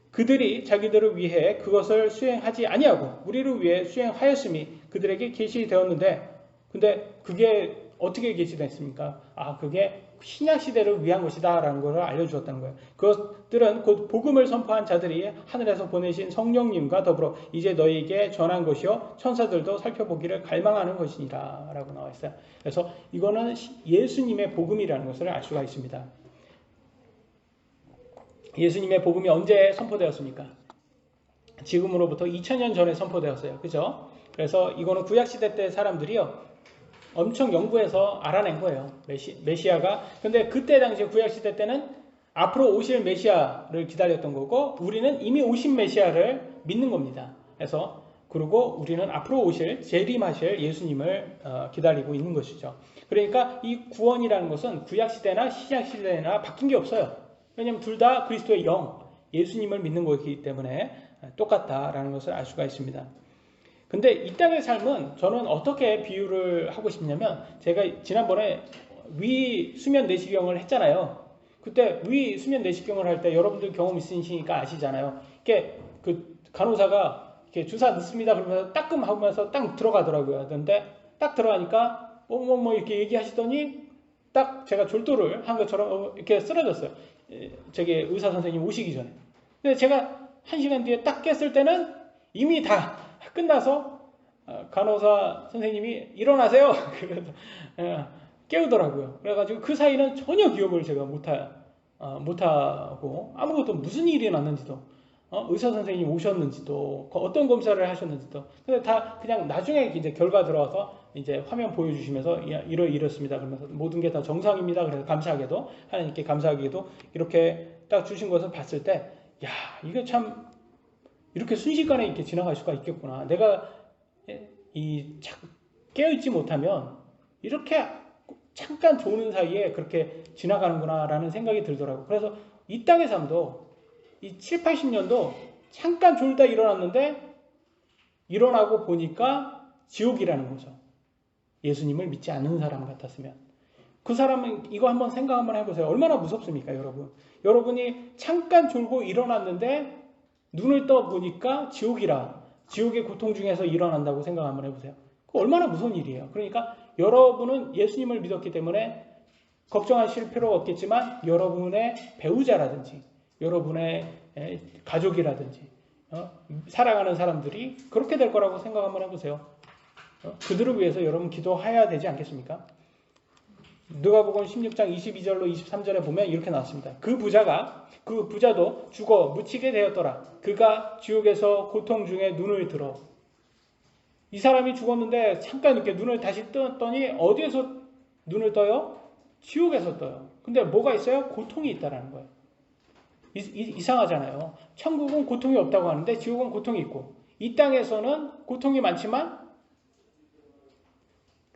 S1: 그들이 자기들을 위해 그것을 수행하지 아니하고 우리를 위해 수행하였음이 그들에게 계시되었는데 근데 그게 어떻게 계시됐습니까? 그게 신약시대를 위한 것이다 라는 것을 알려주었다는 거예요. 그것들은 곧 복음을 선포한 자들이 하늘에서 보내신 성령님과 더불어 이제 너희에게 전한 것이요 천사들도 살펴보기를 갈망하는 것이니라 라고 나와 있어요. 그래서 이거는 예수님의 복음이라는 것을 알 수가 있습니다. 예수님의 복음이 언제 선포되었습니까? 지금으로부터 2000년 전에 선포되었어요. 그죠? 그래서 이거는 구약시대 때 사람들이요 엄청 연구해서 알아낸 거예요. 메시아가. 근데 그때 당시에 구약시대 때는 앞으로 오실 메시아를 기다렸던 거고 우리는 이미 오신 메시아를 믿는 겁니다. 그래서 그리고 우리는 앞으로 오실 재림하실 예수님을 기다리고 있는 것이죠. 그러니까 이 구원이라는 것은 구약시대나 신약시대나 바뀐 게 없어요. 왜냐하면 둘 다 그리스도의 영, 예수님을 믿는 거기 때문에 똑같다라는 것을 알 수가 있습니다. 근데 이 땅의 삶은 저는 어떻게 비유를 하고 싶냐면 제가 지난번에 위 수면 내시경을 했잖아요. 그때 위 수면 내시경을 할 때 여러분들 경험 있으시니까 아시잖아요. 이게 그 간호사가 이렇게 주사 넣습니다 그러면서 따끔하면서 딱 들어가더라고요. 그런데 딱 들어가니까 뭐 이렇게 얘기하시더니 딱 제가 졸도를 한 것처럼 이렇게 쓰러졌어요. 저기 의사 선생님 오시기 전에. 근데 제가 1시간 뒤에 딱 깼을 때는 이미 다 끝나서 간호사 선생님이 일어나세요. 그래서 깨우더라고요. 그래가지고 그 사이는 전혀 기억을 제가 못하고 아무것도 무슨 일이 났는지도 의사 선생님이 오셨는지도 어떤 검사를 하셨는지도 근데 다 그냥 나중에 이제 결과 들어와서 이제 화면 보여주시면서 이렇습니다. 그러면서 모든 게 다 정상입니다. 그래서 감사하게도 하나님께 감사하게도 이렇게 딱 주신 것을 봤을 때 야 이게 참 이렇게 순식간에 이렇게 지나갈 수가 있겠구나. 내가 깨어있지 못하면 이렇게 잠깐 조는 사이에 그렇게 지나가는구나 라는 생각이 들더라고요. 그래서 이 땅의 삶도 이 7, 80년도 잠깐 졸다 일어났는데 일어나고 보니까 지옥이라는 거죠. 예수님을 믿지 않는 사람 같았으면. 그 사람은 이거 한번 생각 한번 해보세요. 얼마나 무섭습니까 여러분. 여러분이 잠깐 졸고 일어났는데 눈을 떠 보니까 지옥이라 지옥의 고통 중에서 일어난다고 생각 한번 해보세요. 얼마나 무서운 일이에요. 그러니까 여러분은 예수님을 믿었기 때문에 걱정하실 필요가 없겠지만 여러분의 배우자라든지 여러분의 가족이라든지 사랑하는 사람들이 그렇게 될 거라고 생각 한번 해보세요. 그들을 위해서 여러분 기도해야 되지 않겠습니까? 누가복음 16장 22절로 23절에 보면 이렇게 나왔습니다. 그 부자도 죽어 묻히게 되었더라. 그가 지옥에서 고통 중에 눈을 들어. 이 사람이 죽었는데 잠깐 이렇게 눈을 다시 떴더니 어디에서 눈을 떠요? 지옥에서 떠요. 근데 뭐가 있어요? 고통이 있다라는 거예요. 이상하잖아요. 천국은 고통이 없다고 하는데 지옥은 고통이 있고 이 땅에서는 고통이 많지만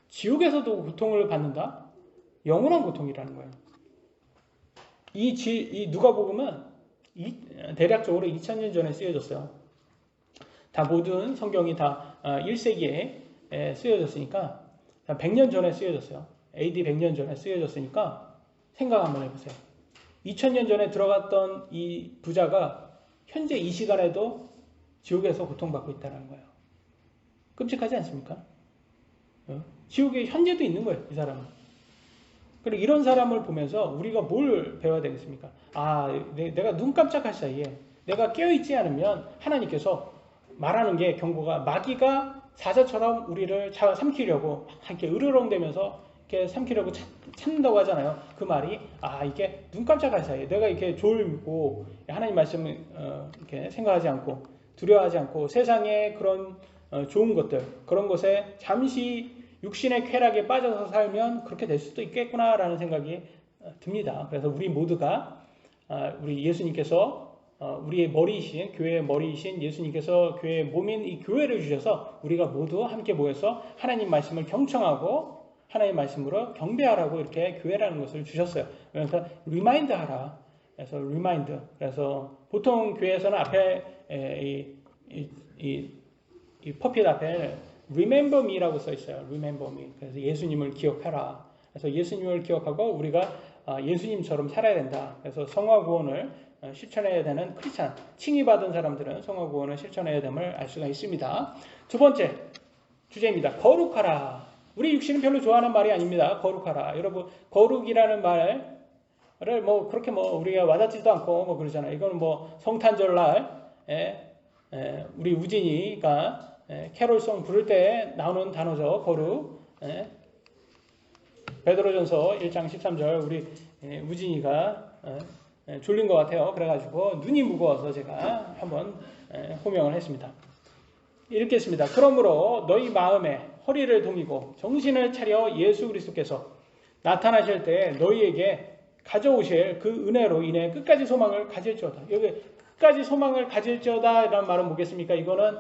S1: 지옥에서도 고통을 받는다? 영원한 고통이라는 거예요. 이 누가복음은 대략적으로 2000년 전에 쓰여졌어요. 다 모든 성경이 다 1세기에 쓰여졌으니까 100년 전에 쓰여졌어요. AD 100년 전에 쓰여졌으니까 생각 한번 해보세요. 2000년 전에 들어갔던 이 부자가 현재 이 시간에도 지옥에서 고통받고 있다는 거예요. 끔찍하지 않습니까? 지옥에 현재도 있는 거예요. 이 사람은. 그리고 이런 사람을 보면서 우리가 뭘 배워야 되겠습니까? 내가 눈 깜짝할 사이에 내가 깨어있지 않으면 하나님께서 말하는 게 경고가 마귀가 사자처럼 우리를 삼키려고 이렇게 으르렁대면서 이렇게 삼키려고 찾는다고 하잖아요. 그 말이 이게 눈 깜짝할 사이에 내가 이렇게 졸고 하나님 말씀을 이렇게 생각하지 않고 두려워하지 않고 세상의 그런 좋은 것들 그런 것에 잠시 육신의 쾌락에 빠져서 살면 그렇게 될 수도 있겠구나라는 생각이 듭니다. 그래서 우리 모두가 우리 예수님께서 우리의 머리이신 교회의 머리이신 예수님께서 교회의 몸인 이 교회를 주셔서 우리가 모두 함께 모여서 하나님 말씀을 경청하고 하나님의 말씀으로 경배하라고 이렇게 교회라는 것을 주셨어요. 그러니까 리마인드 하라. 그래서 리마인드. 그래서 보통 교회에서는 앞에 이 퍼핏 앞에 Remember me라고 써 있어요. Remember me. 그래서 예수님을 기억하라. 그래서 예수님을 기억하고 우리가 예수님처럼 살아야 된다. 그래서 성화 구원을 실천해야 되는 크리스찬, 칭의받은 사람들은 성화 구원을 실천해야 됨을 알 수가 있습니다. 두 번째 주제입니다. 거룩하라. 우리 육신은 별로 좋아하는 말이 아닙니다. 거룩하라. 여러분, 거룩이라는 말을 뭐 그렇게 뭐 우리가 와닿지도 않고 뭐 그러잖아요. 이거는 뭐 성탄절날 우리 우진이가 캐롤송 부를 때 나오는 단어죠. 거룩. 베드로전서 1장 13절 우리 우진이가 졸린 것 같아요. 그래가지고 눈이 무거워서 제가 한번 호명을 했습니다. 읽겠습니다. 그러므로 너희 마음에 허리를 동이고 정신을 차려 예수 그리스도께서 나타나실 때 너희에게 가져오실 그 은혜로 인해 끝까지 소망을 가질지어다. 여기 끝까지 소망을 가질지어다 이라는 말은 뭐겠습니까? 이거는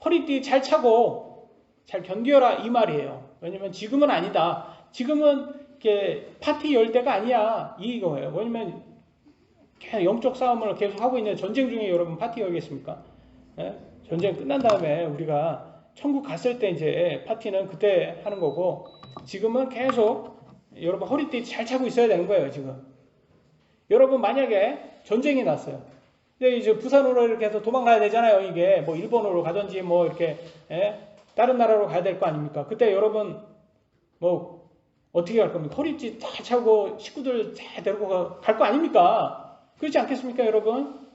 S1: 허리띠 잘 차고 잘 견디어라 이 말이에요. 왜냐면 지금은 아니다. 지금은 이렇게 파티 열 때가 아니야. 이거예요. 왜냐면 영적 싸움을 계속 하고 있는 전쟁 중에 여러분 파티 열겠습니까? 전쟁 끝난 다음에 우리가 천국 갔을 때 이제 파티는 그때 하는 거고 지금은 계속 여러분 허리띠 잘 차고 있어야 되는 거예요. 지금 여러분 만약에 전쟁이 났어요. 근데 이제 부산으로 이렇게 해서 도망가야 되잖아요. 이게 뭐 일본으로 가든지 뭐 이렇게 다른 나라로 가야 될 거 아닙니까? 그때 여러분 뭐 어떻게 할 겁니까? 허리띠 다 차고 식구들 다 데리고 갈 거 아닙니까? 그렇지 않겠습니까, 여러분?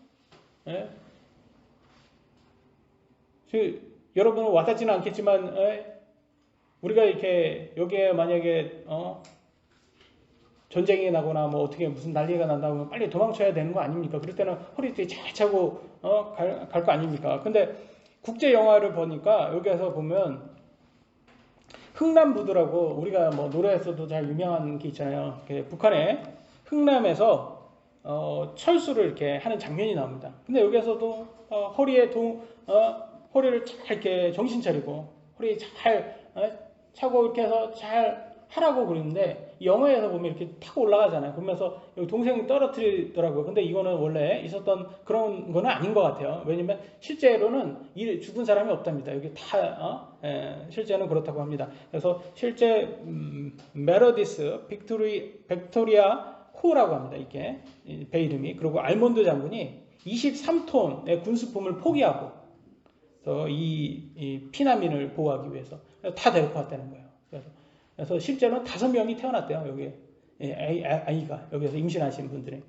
S1: 여러분은 와닿지는 않겠지만 우리가 이렇게 여기에 만약에 전쟁이 나거나 뭐 어떻게 무슨 난리가 난다면 빨리 도망쳐야 되는 거 아닙니까? 그럴 때는 허리띠 잘 차고 갈 거 아닙니까? 근데 국제 영화를 보니까 여기에서 보면 흥남부두라고 우리가 뭐 노래에서도 잘 유명한 게 있잖아요. 북한의 흥남에서 철수를 이렇게 하는 장면이 나옵니다. 근데 여기에서도 허리를 잘 이렇게 정신 차리고 허리 잘 차고 이렇게 해서 잘 하라고 그러는데 영화에서 보면 이렇게 탁 올라가잖아요. 그러면서 여기 동생이 떨어뜨리더라고요. 근데 이거는 원래 있었던 그런 거는 아닌 것 같아요. 왜냐면 실제로는 죽은 사람이 없답니다. 여기 다 실제는 그렇다고 합니다. 그래서 실제 메러디스 빅토리아 호라고 합니다. 이게 배 이름이. 그리고 알몬드 장군이 23톤의 군수품을 포기하고 이 피난민을 보호하기 위해서 다 데리고 왔다는 거예요. 그래서 실제로는 5명이 태어났대요. 여기 아이가 여기서 임신하신 분들이.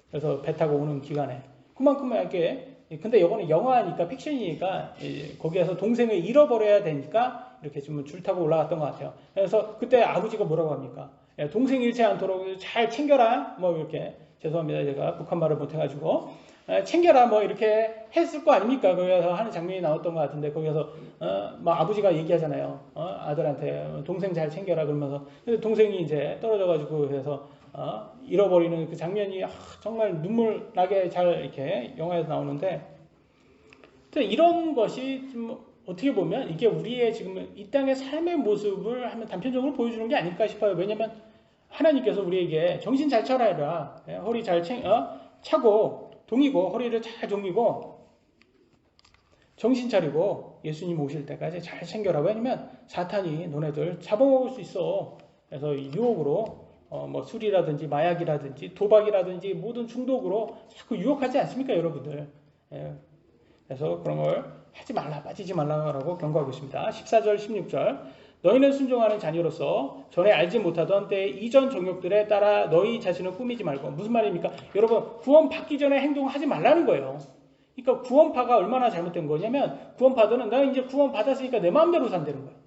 S1: 그래서 배 타고 오는 기간에 그만큼 이렇게. 근데 이거는 영화니까 픽션이니까 거기에서 동생을 잃어버려야 되니까 이렇게 좀 줄 타고 올라갔던 것 같아요. 그래서 그때 아버지가 뭐라고 합니까? 동생 잃지 않도록 잘 챙겨라. 뭐 이렇게 죄송합니다. 제가 북한 말을 못해가지고. 챙겨라 뭐 이렇게 했을 거 아닙니까? 거기서 하는 장면이 나왔던 것 같은데 거기서 뭐 아버지가 얘기하잖아요. 아들한테 동생 잘 챙겨라 그러면서 근데 동생이 이제 떨어져가지고 그래서 잃어버리는 그 장면이 정말 눈물 나게 잘 이렇게 영화에서 나오는데 이런 것이 좀 어떻게 보면 이게 우리의 지금 이 땅의 삶의 모습을 하면 단편적으로 보여주는 게 아닐까 싶어요. 왜냐면 하나님께서 우리에게 정신 잘 차려라. 허리 잘 차고 동이고 허리를 잘 동이고 정신 차리고 예수님 오실 때까지 잘 챙겨라. 왜냐면 사탄이 너네들 잡아먹을 수 있어. 그래서 유혹으로 뭐 술이라든지 마약이라든지 도박이라든지 모든 중독으로 자꾸 유혹하지 않습니까, 여러분들? 그래서 그런 걸 하지 말라, 빠지지 말라라고 경고하고 있습니다. 14절, 16절. 너희는 순종하는 자녀로서 전에 알지 못하던 때 이전 정욕들에 따라 너희 자신을 꾸미지 말고. 무슨 말입니까? 여러분, 구원 받기 전에 행동하지 말라는 거예요. 그러니까 구원파가 얼마나 잘못된 거냐면 구원파들은 나 이제 구원 받았으니까 내 마음대로 산다는 거예요.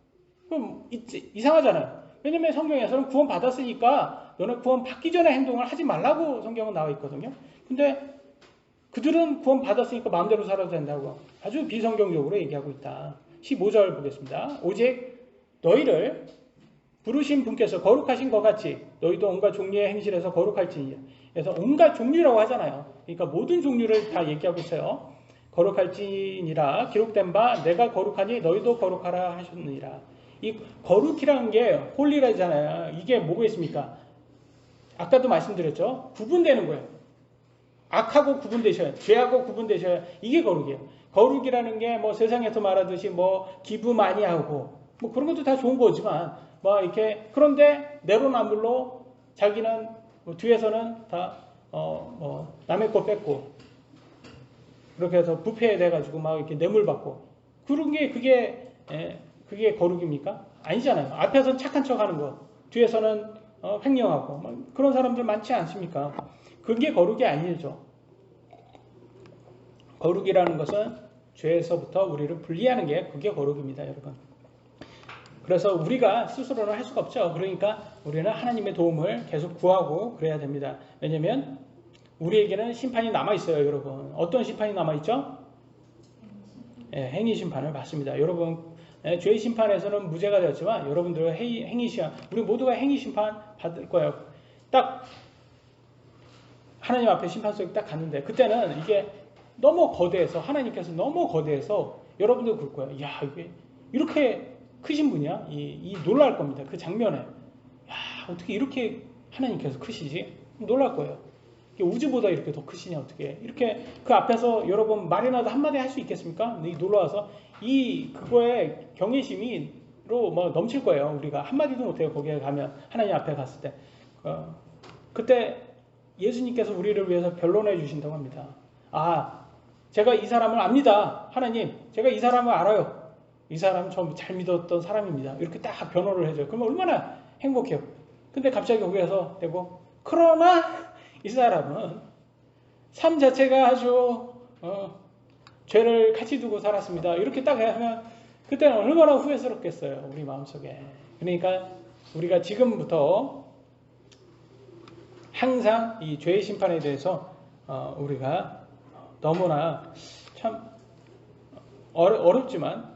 S1: 그럼 이상하잖아요. 왜냐면 성경에서는 구원 받았으니까 너는 구원 받기 전에 행동을 하지 말라고 성경은 나와 있거든요. 근데 그들은 구원 받았으니까 마음대로 살아도 된다고 아주 비성경적으로 얘기하고 있다. 15절 보겠습니다. 오직 너희를 부르신 분께서 거룩하신 것 같이 너희도 온갖 종류의 행실에서 거룩할지니라. 그래서 온갖 종류라고 하잖아요. 그러니까 모든 종류를 다 얘기하고 있어요. 거룩할지니라 기록된 바 내가 거룩하니 너희도 거룩하라 하셨느니라. 이 거룩이라는 게 홀리라잖아요. 이게 뭐겠습니까? 아까도 말씀드렸죠. 구분되는 거예요. 악하고 구분되셔야, 죄하고 구분되셔야 이게 거룩이에요. 거룩이라는 게 뭐 세상에서 말하듯이 뭐 기부 많이 하고 뭐 그런 것도 다 좋은 거지만 뭐 이렇게 그런데 내로남불로 자기는 뭐 뒤에서는 다 뭐 남의 거 뺏고 그렇게 해서 부패 돼가지고 막 이렇게 뇌물 받고 그런 게 그게 거룩입니까? 아니잖아요. 앞에서는 착한 척하는 거, 뒤에서는 횡령하고 뭐 그런 사람들 많지 않습니까? 그게 거룩이 아니죠. 거룩이라는 것은 죄에서부터 우리를 분리하는 게 그게 거룩입니다, 여러분. 그래서 우리가 스스로는 할 수가 없죠. 그러니까 우리는 하나님의 도움을 계속 구하고 그래야 됩니다. 왜냐하면 우리에게는 심판이 남아있어요, 여러분. 어떤 심판이 남아있죠? 행위 심판을 받습니다. 여러분, 죄의 심판에서는 무죄가 되었지만 여러분들 행위 심판, 우리 모두가 행위 심판 받을 거예요. 딱 하나님 앞에 심판석에 딱 갔는데 그때는 이게 너무 거대해서 하나님께서 너무 거대해서 여러분들 그럴 거예요. 야, 이게 이렇게 크신 분이야? 이 놀랄 겁니다. 그 장면에. 야, 어떻게 이렇게 하나님께서 크시지? 놀랄 거예요. 우주보다 이렇게 더 크시냐 어떻게? 이렇게 그 앞에서 여러분 말이라도 한마디 할 수 있겠습니까? 놀라워서 그거에 경외심이로 뭐 넘칠 거예요. 우리가 한마디도 못해요. 거기에 가면 하나님 앞에 갔을 때 그때 예수님께서 우리를 위해서 변론해 주신다고 합니다. 제가 이 사람을 압니다. 하나님, 제가 이 사람을 알아요. 이 사람은 저 잘 믿었던 사람입니다. 이렇게 딱 변호를 해줘요. 그러면 얼마나 행복해요. 근데 갑자기 거기에서 되고 그러나 이 사람은 삶 자체가 아주 죄를 같이 두고 살았습니다. 이렇게 딱 하면 그때는 얼마나 후회스럽겠어요. 우리 마음속에. 그러니까 우리가 지금부터 항상 이 죄의 심판에 대해서 우리가 너무나 참 어렵지만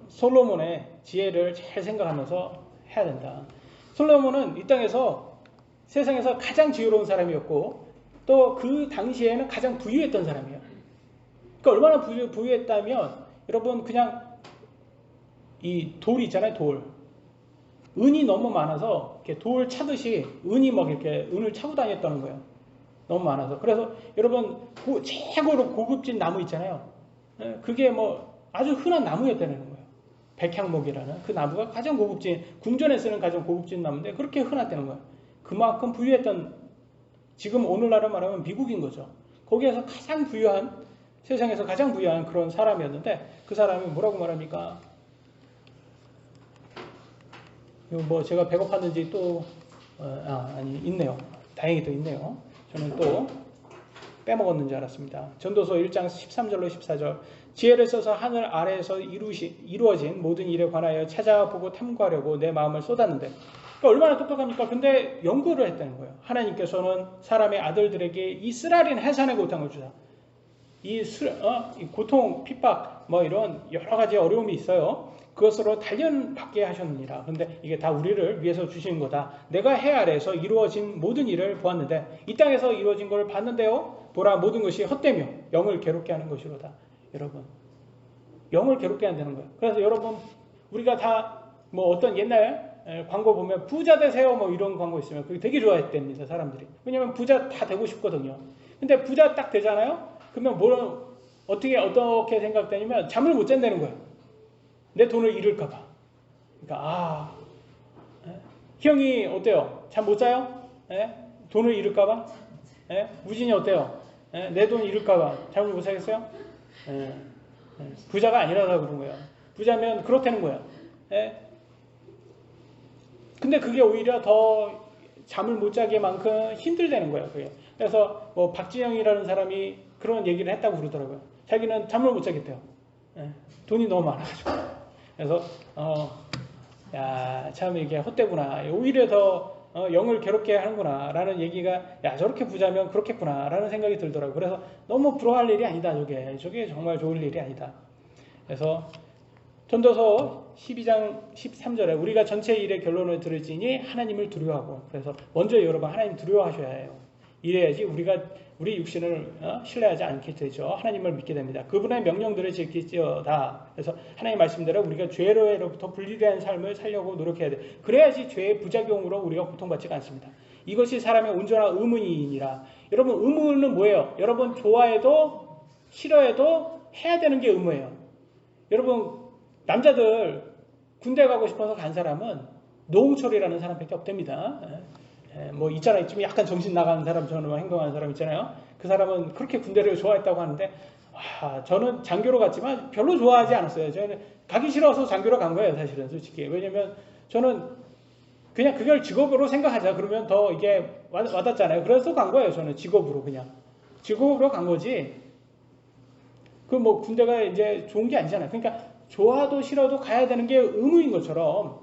S1: 솔로몬의 지혜를 잘 생각하면서 해야 된다. 솔로몬은 이 땅에서 세상에서 가장 지혜로운 사람이었고 또 그 당시에는 가장 부유했던 사람이에요. 그러니까 얼마나 부유했다면 여러분 그냥 이 돌이 있잖아요. 돌. 은이 너무 많아서 이렇게 돌 차듯이 은이 막 이렇게 은을 차고 다녔다는 거예요. 너무 많아서. 그래서 여러분 최고로 고급진 나무 있잖아요. 그게 뭐 아주 흔한 나무였다는 거예요. 백향목이라는 그 나무가 가장 고급진, 궁전에 쓰는 가장 고급진 나무인데 그렇게 흔했다는 거예요. 그만큼 부유했던, 지금 오늘날로 말하면 미국인 거죠. 거기에서 가장 부유한, 세상에서 가장 부유한 그런 사람이었는데 그 사람이 뭐라고 말합니까? 뭐 제가 배고팠는지 또 아니 있네요. 다행히 또 있네요. 저는 또 빼먹었는 줄 알았습니다. 전도서 1장 13절로 14절 지혜를 써서 하늘 아래에서 이루어진 모든 일에 관하여 찾아보고 탐구하려고 내 마음을 쏟았는데 그러니까 얼마나 똑똑합니까? 근데 연구를 했다는 거예요. 하나님께서는 사람의 아들들에게 이 쓰라린 해산의 고통을 주사. 이 고통, 핍박, 뭐 이런 여러 가지 어려움이 있어요. 그것으로 단련받게 하셨느니라. 그런데 이게 다 우리를 위해서 주시는 거다. 내가 해 아래에서 이루어진 모든 일을 보았는데 이 땅에서 이루어진 걸 봤는데요. 보라 모든 것이 헛되며 영을 괴롭게 하는 것이로다. 여러분, 영을 괴롭게 한다는 거예요. 그래서 여러분 우리가 다 뭐 어떤 옛날 광고 보면 부자 되세요 뭐 이런 광고 있으면 그게 되게 좋아했답니다. 사람들이. 왜냐면 부자 다 되고 싶거든요. 근데 부자 딱 되잖아요. 그러면 어떻게 생각되냐면 잠을 못 잔다는 거예요. 내 돈을 잃을까봐. 그러니까 형이 어때요? 잠 못 자요? 돈을 잃을까봐? 우진이 어때요? 내 돈 잃을까봐 잠을 못 자겠어요? 부자가 아니라서 그런 거예요. 부자면 그렇다는 거예요. 근데 그게 오히려 더 잠을 못 자게만큼 힘들다는 거예요. 그게. 그래서 뭐 박지영이라는 사람이 그런 얘기를 했다고 그러더라고요. 자기는 잠을 못 자겠대요. 돈이 너무 많아가지고. 그래서 참 이게 헛되구나. 오히려 더 영을 괴롭게 하는구나 라는 얘기가 저렇게 부자면 그렇겠구나 라는 생각이 들더라고요. 그래서 너무 부러워할 일이 아니다. 저게 정말 좋을 일이 아니다. 그래서 전도서 12장 13절에 우리가 전체 일의 결론을 들을지니 하나님을 두려워하고, 그래서 먼저 여러분 하나님 두려워하셔야 해요. 이래야지 우리가 우리 육신을 신뢰하지 않게 되죠. 하나님을 믿게 됩니다. 그분의 명령들을 지킬지어다. 그래서 하나님 말씀대로 우리가 죄로부터 분리된 삶을 살려고 노력해야 돼. 그래야지 죄의 부작용으로 우리가 고통받지가 않습니다. 이것이 사람의 온전한 의문이니라. 여러분, 의문은 뭐예요? 여러분, 좋아해도 싫어해도 해야 되는 게 의무예요. 여러분, 남자들 군대 가고 싶어서 간 사람은 노홍철이라는 사람밖에 없답니다. 뭐 있잖아요. 좀 약간 정신 나가는 사람처럼 행동하는 사람 있잖아요. 그 사람은 그렇게 군대를 좋아했다고 하는데, 저는 장교로 갔지만 별로 좋아하지 않았어요. 저는 가기 싫어서 장교로 간 거예요, 사실은 솔직히. 왜냐면 저는 그냥 그걸 직업으로 생각하자. 그러면 더 이게 와닿잖아요. 그래서 간 거예요. 저는 직업으로 그냥. 직업으로 간 거지. 그 뭐 군대가 이제 좋은 게 아니잖아요. 그러니까 좋아도 싫어도 가야 되는 게 의무인 것처럼,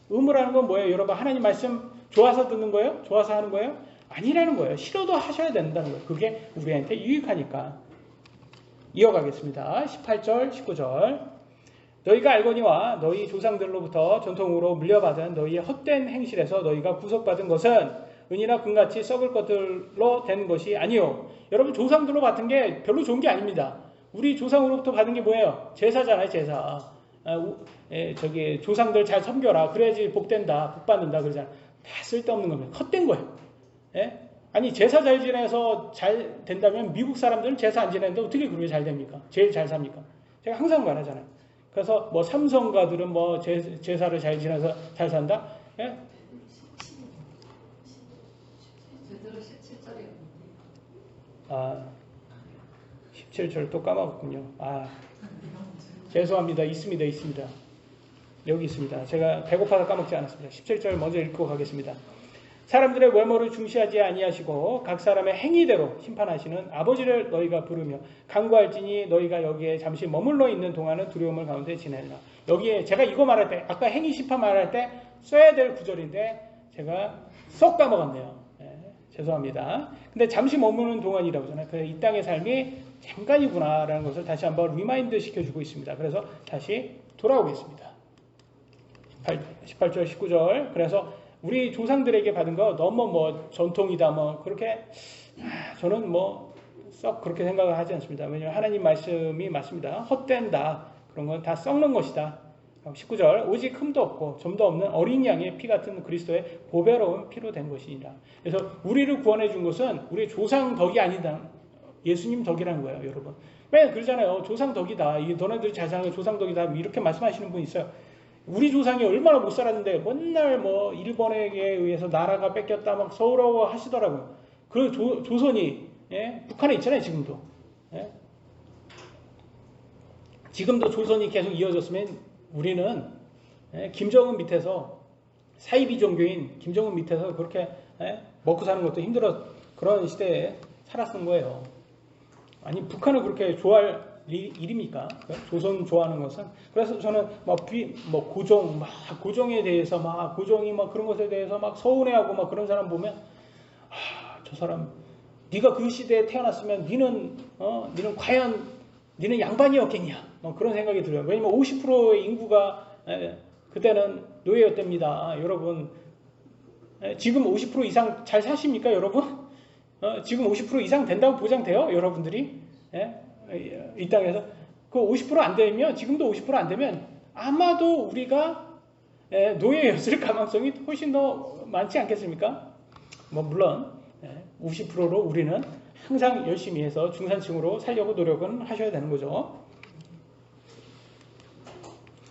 S1: 의무라는 건 뭐예요? 여러분, 하나님 말씀 좋아서 듣는 거예요? 좋아서 하는 거예요? 아니라는 거예요. 싫어도 하셔야 된다는 거예요. 그게 우리한테 유익하니까. 이어가겠습니다. 18절, 19절. 너희가 알거니와 너희 조상들로부터 전통으로 물려받은 너희의 헛된 행실에서 너희가 구속받은 것은 은이나 금같이 썩을 것들로 된 것이 아니요. 여러분, 조상들로 받은 게 별로 좋은 게 아닙니다. 우리 조상으로부터 받은 게 뭐예요? 제사잖아요, 제사. 저기 조상들 잘 섬겨라. 그래야지 복된다, 복받는다 그러잖아. 다 쓸데없는 겁니다. 헛된 거예요. 아니, 제사 잘 지내서 잘 된다면 미국 사람들은 제사 안 지내는데 어떻게 그렇게 잘 됩니까? 제일 잘 삽니까? 제가 항상 말하잖아요. 그래서 뭐 삼성가들은 뭐 제사를 잘 지내서 잘 산다? 17절 또 까먹었군요. 죄송합니다. 있습니다. 여기 있습니다. 제가 배고파서 까먹지 않았습니다. 17절 먼저 읽고 가겠습니다. 사람들의 외모를 중시하지 아니하시고 각 사람의 행위대로 심판하시는 아버지를 너희가 부르며 간구할지니 너희가 여기에 잠시 머물러 있는 동안은 두려움을 가운데 지내라. 여기에 제가 이거 말할 때, 아까 행위 심판 말할 때 써야 될 구절인데 제가 쏙 까먹었네요. 죄송합니다. 근데 잠시 머무는 동안이라고 하잖아요. 그래서 이 땅의 삶이 잠깐이구나라는 것을 다시 한번 리마인드 시켜주고 있습니다. 그래서 다시 돌아오겠습니다. 18절, 19절. 그래서 우리 조상들에게 받은 거 너무 뭐 전통이다 뭐 그렇게 저는 뭐 썩 그렇게 생각을 하지 않습니다. 왜냐하면 하나님 말씀이 맞습니다. 헛된다. 그런 건 다 썩는 것이다. 19절 오직 흠도 없고 점도 없는 어린 양의 피 같은 그리스도의 보배로운 피로 된 것이니라. 그래서 우리를 구원해 준 것은 우리 조상 덕이 아니다. 예수님 덕이라는 거예요, 여러분. 왜 그러잖아요. 조상 덕이다. 이게 너네들이 잘 사는 게 조상 덕이다. 이렇게 말씀하시는 분이 있어요. 우리 조상이 얼마나 못 살았는데 맨날 뭐 일본에게 의해서 나라가 뺏겼다 막 서러워 하시더라고요. 그 조선이 북한에 있잖아요, 지금도. 지금도 조선이 계속 이어졌으면 우리는 김정은 밑에서 사이비 종교인 김정은 밑에서 그렇게 먹고 사는 것도 힘들어 그런 시대에 살았던 거예요. 아니, 북한을 그렇게 좋아할 일입니까? 조선 좋아하는 것은. 그래서 저는 고종에 대해서 고종이 그런 것에 대해서 서운해하고 그런 사람 보면 저 사람 네가 그 시대에 태어났으면 니는 과연 니는 양반이었겠냐? 그런 생각이 들어요. 왜냐면 50%의 인구가 그때는 노예였답니다. 여러분, 지금 50% 이상 잘 사십니까, 여러분? 지금 50% 이상 된다고 보장돼요, 여러분들이? 이 땅에서 그 50% 안 되면, 지금도 50% 안 되면 아마도 우리가 노예였을 가능성이 훨씬 더 많지 않겠습니까? 물론 50%로 우리는 항상 열심히 해서 중산층으로 살려고 노력은 하셔야 되는 거죠.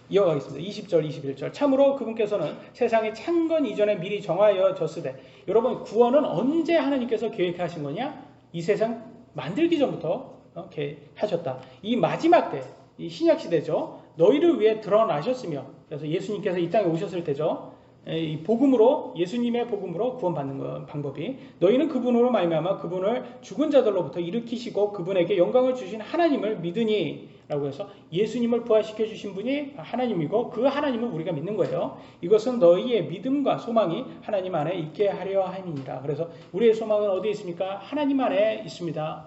S1: 이어가겠습니다. 20절, 21절. 참으로 그분께서는 세상의 창건 이전에 미리 정하여졌으되. 여러분, 구원은 언제 하나님께서 계획하신 거냐? 이 세상 만들기 전부터 계획하셨다. 이 마지막 때, 이 신약 시대죠. 너희를 위해 드러나셨으며, 그래서 예수님께서 이 땅에 오셨을 때죠. 이 복음으로, 예수님의 복음으로 구원받는 방법이, 너희는 그분으로 말미암아 그분을 죽은 자들로부터 일으키시고 그분에게 영광을 주신 하나님을 믿으니 라고 해서 예수님을 부활시켜 주신 분이 하나님이고 그 하나님을 우리가 믿는 거예요. 이것은 너희의 믿음과 소망이 하나님 안에 있게 하려 함이니라. 그래서 우리의 소망은 어디에 있습니까? 하나님 안에 있습니다.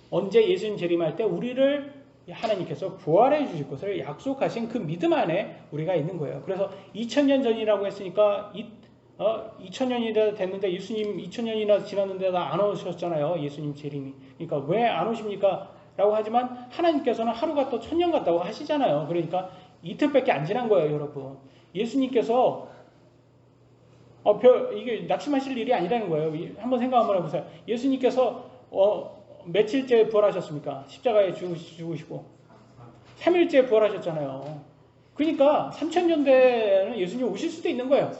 S1: 언제 예수님 재림할 때 우리를 하나님께서 부활해 주실 것을 약속하신 그 믿음 안에 우리가 있는 거예요. 그래서 2000년 전이라고 했으니까 2000년이 됐는데 예수님 2000년이나 지났는데 안 오셨잖아요. 예수님 재림이. 그러니까 왜 안 오십니까? 라고 하지만 하나님께서는 하루가 또 1000년 같다고 하시잖아요. 그러니까 이틀밖에 안 지난 거예요, 여러분. 예수님께서 이게 낙심하실 일이 아니라는 거예요. 한번 생각 한번 해보세요. 예수님께서 며칠째 부활하셨습니까? 십자가에 죽으시고 3일째 부활하셨잖아요. 그러니까 3000년대에는 예수님 오실 수도 있는 거예요.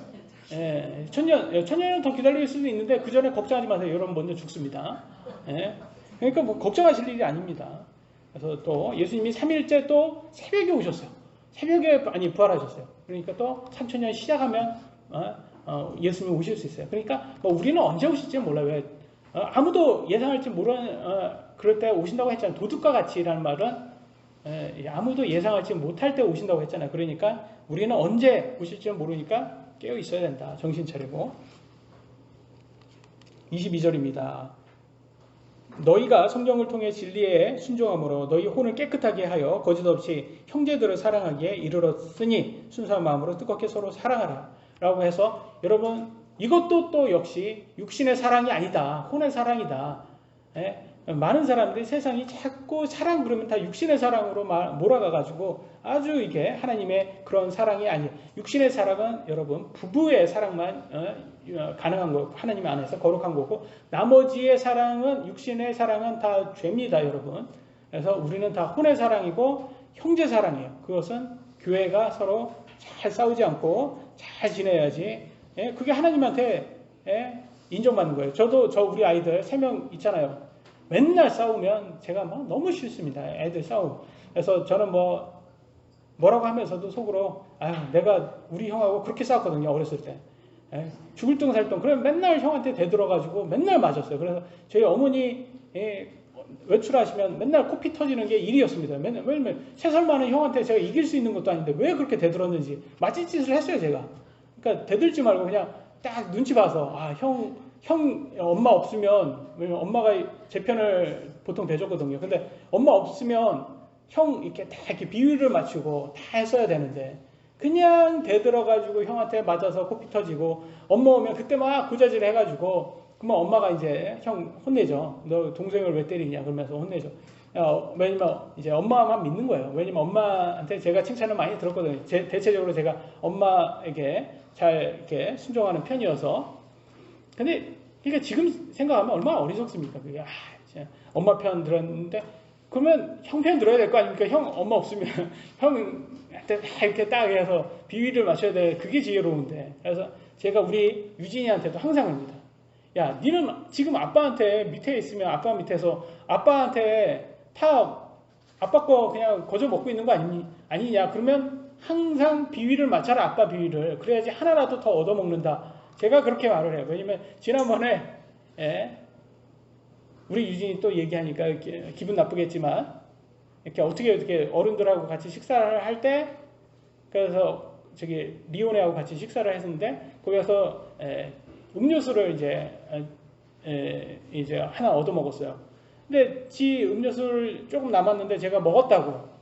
S1: 예, 천년 더 기다릴 수도 있는데 그 전에 걱정하지 마세요. 여러분 먼저 죽습니다. 예, 그러니까 뭐 걱정하실 일이 아닙니다. 그래서 또 예수님이 3일째 또 새벽에 오셨어요. 새벽에 부활하셨어요. 그러니까 또 3000년 시작하면 예수님이 오실 수 있어요. 그러니까 뭐 우리는 언제 오실지 몰라요. 왜? 아무도 예상할지 모르는 그럴 때 오신다고 했잖아요. 도둑과 같이라는 말은 아무도 예상할지 못할 때 오신다고 했잖아요. 그러니까 우리는 언제 오실지 모르니까 깨어 있어야 된다. 정신 차리고. 22절입니다. 너희가 성경을 통해 진리에 순종함으로 너희 혼을 깨끗하게 하여 거짓 없이 형제들을 사랑하기에 이르렀으니 순수한 마음으로 뜨겁게 서로 사랑하라. 라고 해서 여러분 이것도 또 역시 육신의 사랑이 아니다. 혼의 사랑이다. 많은 사람들이 세상이 자꾸 사랑 그러면 다 육신의 사랑으로 몰아가가지고 아주 이게 하나님의 그런 사랑이 아니에요. 육신의 사랑은 여러분 부부의 사랑만 가능한 거고 하나님 안에서 거룩한 거고 나머지의 사랑은 육신의 사랑은 다 죄입니다, 여러분. 그래서 우리는 다 혼의 사랑이고 형제 사랑이에요. 그것은 교회가 서로 잘 싸우지 않고 잘 지내야지. 그게 하나님한테 인정받는 거예요. 저 우리 아이들 3명 있잖아요. 맨날 싸우면 제가 막 너무 싫습니다. 애들 싸우고. 그래서 저는 뭐라고 하면서도 속으로 내가 우리 형하고 그렇게 싸웠거든요. 어렸을 때. 죽을 둥 살 둥. 그러면 맨날 형한테 대들어가지고 맨날 맞았어요. 그래서 저희 어머니 외출하시면 맨날 코피 터지는 게 일이었습니다. 왜냐면 3살 많은 형한테 제가 이길 수 있는 것도 아닌데 왜 그렇게 대들었는지 맞을 짓을 했어요, 제가. 그러니까 대들지 말고 그냥 딱 눈치 봐서 형 엄마 없으면 왜냐면 엄마가 제 편을 보통 대줬거든요. 근데 엄마 없으면 형 이렇게 다 이렇게 비위를 맞추고 다 했어야 되는데 그냥 대들어가지고 형한테 맞아서 코피 터지고 엄마 오면 그때 막 고자질 해가지고 그러면 엄마가 이제 형 혼내죠. 너 동생을 왜 때리냐 그러면서 혼내죠. 왜냐면 이제 엄마만 믿는 거예요. 왜냐면 엄마한테 제가 칭찬을 많이 들었거든요. 대체적으로 제가 엄마에게 잘 이렇게 순종하는 편이어서. 근데 그러니까 지금 생각하면 얼마나 어리석습니까? 그게 엄마 편 들었는데 그러면 형 편 들어야 될 거 아닙니까? 형 엄마 없으면 형한테 다 이렇게 딱 해서 비위를 맞춰야 돼. 그게 지혜로운데. 그래서 제가 우리 유진이한테도 항상 합니다. 야, 니는 지금 아빠한테 밑에 있으면 아빠 밑에서 아빠한테 아빠 거 그냥 거저 먹고 있는 거 아니냐? 그러면 항상 비위를 맞춰라. 아빠 비위를. 그래야지 하나라도 더 얻어먹는다. 제가 그렇게 말을 해요. 왜냐면 지난번에 우리 유진이 또 얘기하니까 이렇게 기분 나쁘겠지만 이렇게 어떻게 어른들하고 같이 식사를 할 때 그래서 저기 리오네하고 같이 식사를 했는데 거기서 음료수를 이제 하나 얻어 먹었어요. 근데 지 음료수를 조금 남았는데 제가 먹었다고.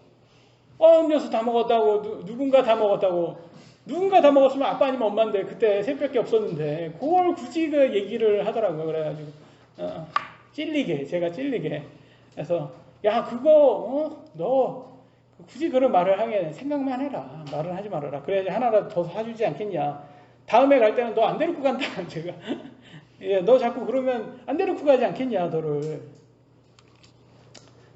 S1: 음료수 다 먹었다고 누군가 다 먹었다고. 누군가 다 먹었으면 아빠 아니면 엄마인데 그때 셋밖에 없었는데 그걸 굳이 그 얘기를 하더라고요. 그래가지고 제가 찔리게 그래서 야 그거 너 굳이 그런 말을 하게 생각만 해라. 말을 하지 말아라. 그래야지 하나라도 더 사주지 않겠냐. 다음에 갈 때는 너 안 데리고 간다. 제가 너 자꾸 그러면 안 데리고 가지 않겠냐 너를.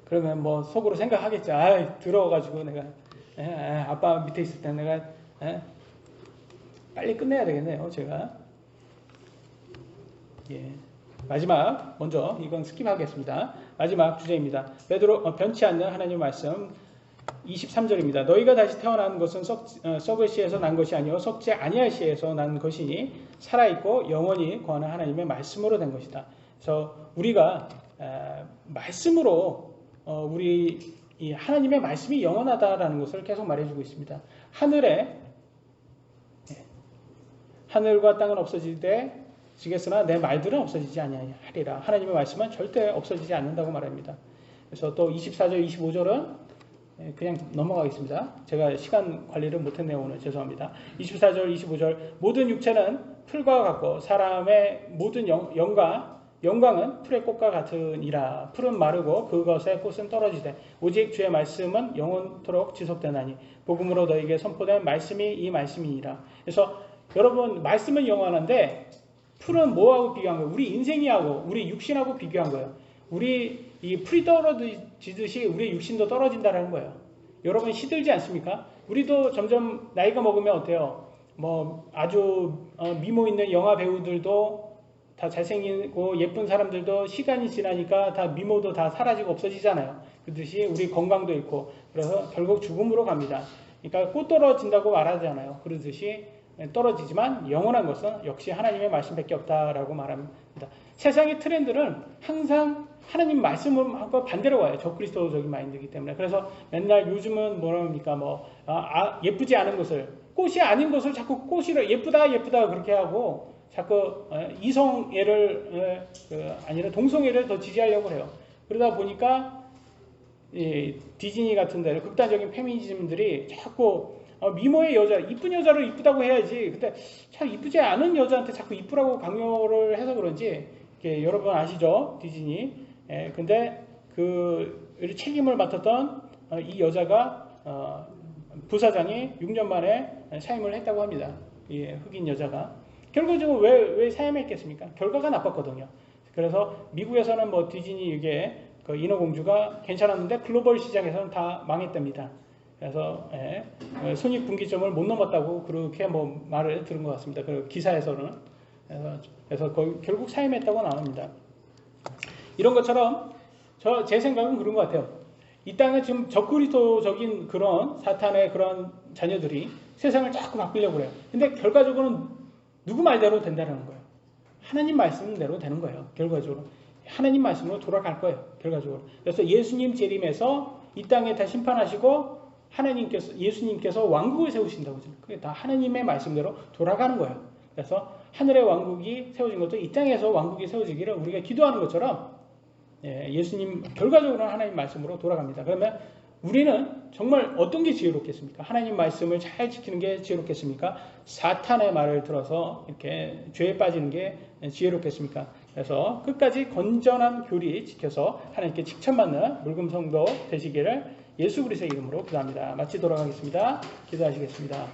S1: 그러면 뭐 속으로 생각하겠죠. 들어가지고 내가 아빠 밑에 있을 때 내가 빨리 끝내야 되겠네요. 제가 마지막 먼저 이건 스킵하겠습니다. 마지막 주제입니다. 베드로 변치 않는 하나님의 말씀 23절입니다. 너희가 다시 태어난 것은 썩을 씨에서 난 것이 아니요 썩지 아니할 씨에서 난 것이니 살아있고 영원히 거하는 하나님의 말씀으로 된 것이다. 그래서 우리가 말씀으로 우리 이 하나님의 말씀이 영원하다라는 것을 계속 말해주고 있습니다. 하늘과 땅은 없어지되 지겠으나 내 말들은 없어지지 아니하리라. 하나님의 말씀은 절대 없어지지 않는다고 말합니다. 그래서 또 24절, 25절은 그냥 넘어가겠습니다. 제가 시간 관리를 못했네요. 오늘 죄송합니다. 24절, 25절 모든 육체는 풀과 같고 사람의 모든 영광은 풀의 꽃과 같으니라. 풀은 마르고 그것의 꽃은 떨어지되 오직 주의 말씀은 영원토록 지속되나니 복음으로 너에게 선포된 말씀이 이 말씀이니라. 그래서 여러분 말씀은 영원한데 풀은 뭐하고 비교한 거예요? 우리 인생이하고 우리 육신하고 비교한 거예요. 우리 이 풀이 떨어지듯이 우리 육신도 떨어진다는 거예요. 여러분 시들지 않습니까? 우리도 점점 나이가 먹으면 어때요? 뭐 아주 미모 있는 영화 배우들도 다 잘생기고 예쁜 사람들도 시간이 지나니까 다 미모도 다 사라지고 없어지잖아요. 그렇듯이 우리 건강도 잃고 그래서 결국 죽음으로 갑니다. 그러니까 꽃 떨어진다고 말하잖아요. 그러듯이 떨어지지만 영원한 것은 역시 하나님의 말씀밖에 없다라고 말합니다. 세상의 트렌드는 항상 하나님 말씀하고 반대로 와요. 적그리스도적인 마인드이기 때문에. 그래서 맨날 요즘은 뭐랍니까? 예쁘지 않은 것을, 꽃이 아닌 것을 자꾸 꽃이라 예쁘다 그렇게 하고 자꾸 이성애를 아니라 동성애를 더 지지하려고 해요. 그러다 보니까 디즈니 같은 데는 극단적인 페미니즘들이 자꾸 미모의 여자, 이쁜 여자를 이쁘다고 해야지. 근데 참 이쁘지 않은 여자한테 자꾸 이쁘라고 강요를 해서 그런지 여러분 아시죠? 디즈니. 근데 그 책임을 맡았던 이 여자가 부사장이 6년 만에 사임을 했다고 합니다. 흑인 여자가. 결과적으로 왜 사임했겠습니까? 결과가 나빴거든요. 그래서 미국에서는 뭐 디즈니 이게 그 인어공주가 괜찮았는데 글로벌 시장에서는 다 망했답니다. 그래서 손익분기점을 못 넘었다고 그렇게 뭐 말을 들은 것 같습니다. 그 기사에서는. 그래서 결국 사임했다고 나옵니다. 이런 것처럼 제 생각은 그런 것 같아요. 이 땅에 지금 적그리스도적인 그런 사탄의 그런 자녀들이 세상을 자꾸 바꾸려고 그래요. 근데 결과적으로는 누구 말대로 된다는 거예요. 하나님 말씀대로 되는 거예요. 결과적으로. 하나님 말씀으로 돌아갈 거예요. 결과적으로. 그래서 예수님 재림에서 이 땅에 다 심판하시고 예수님께서 왕국을 세우신다고 하잖아요. 그게 다 하나님의 말씀대로 돌아가는 거예요. 그래서 하늘의 왕국이 세워진 것도 이 땅에서 왕국이 세워지기를 우리가 기도하는 것처럼 예수님 결과적으로는 하나님 말씀으로 돌아갑니다. 그러면 우리는 정말 어떤 게 지혜롭겠습니까? 하나님 말씀을 잘 지키는 게 지혜롭겠습니까? 사탄의 말을 들어서 이렇게 죄에 빠지는 게 지혜롭겠습니까? 그래서 끝까지 건전한 교리 지켜서 하나님께 칭찬받는 물금성도 되시기를 예수 그리스도의 이름으로 기도합니다. 마치도록 하겠습니다. 기도하시겠습니다.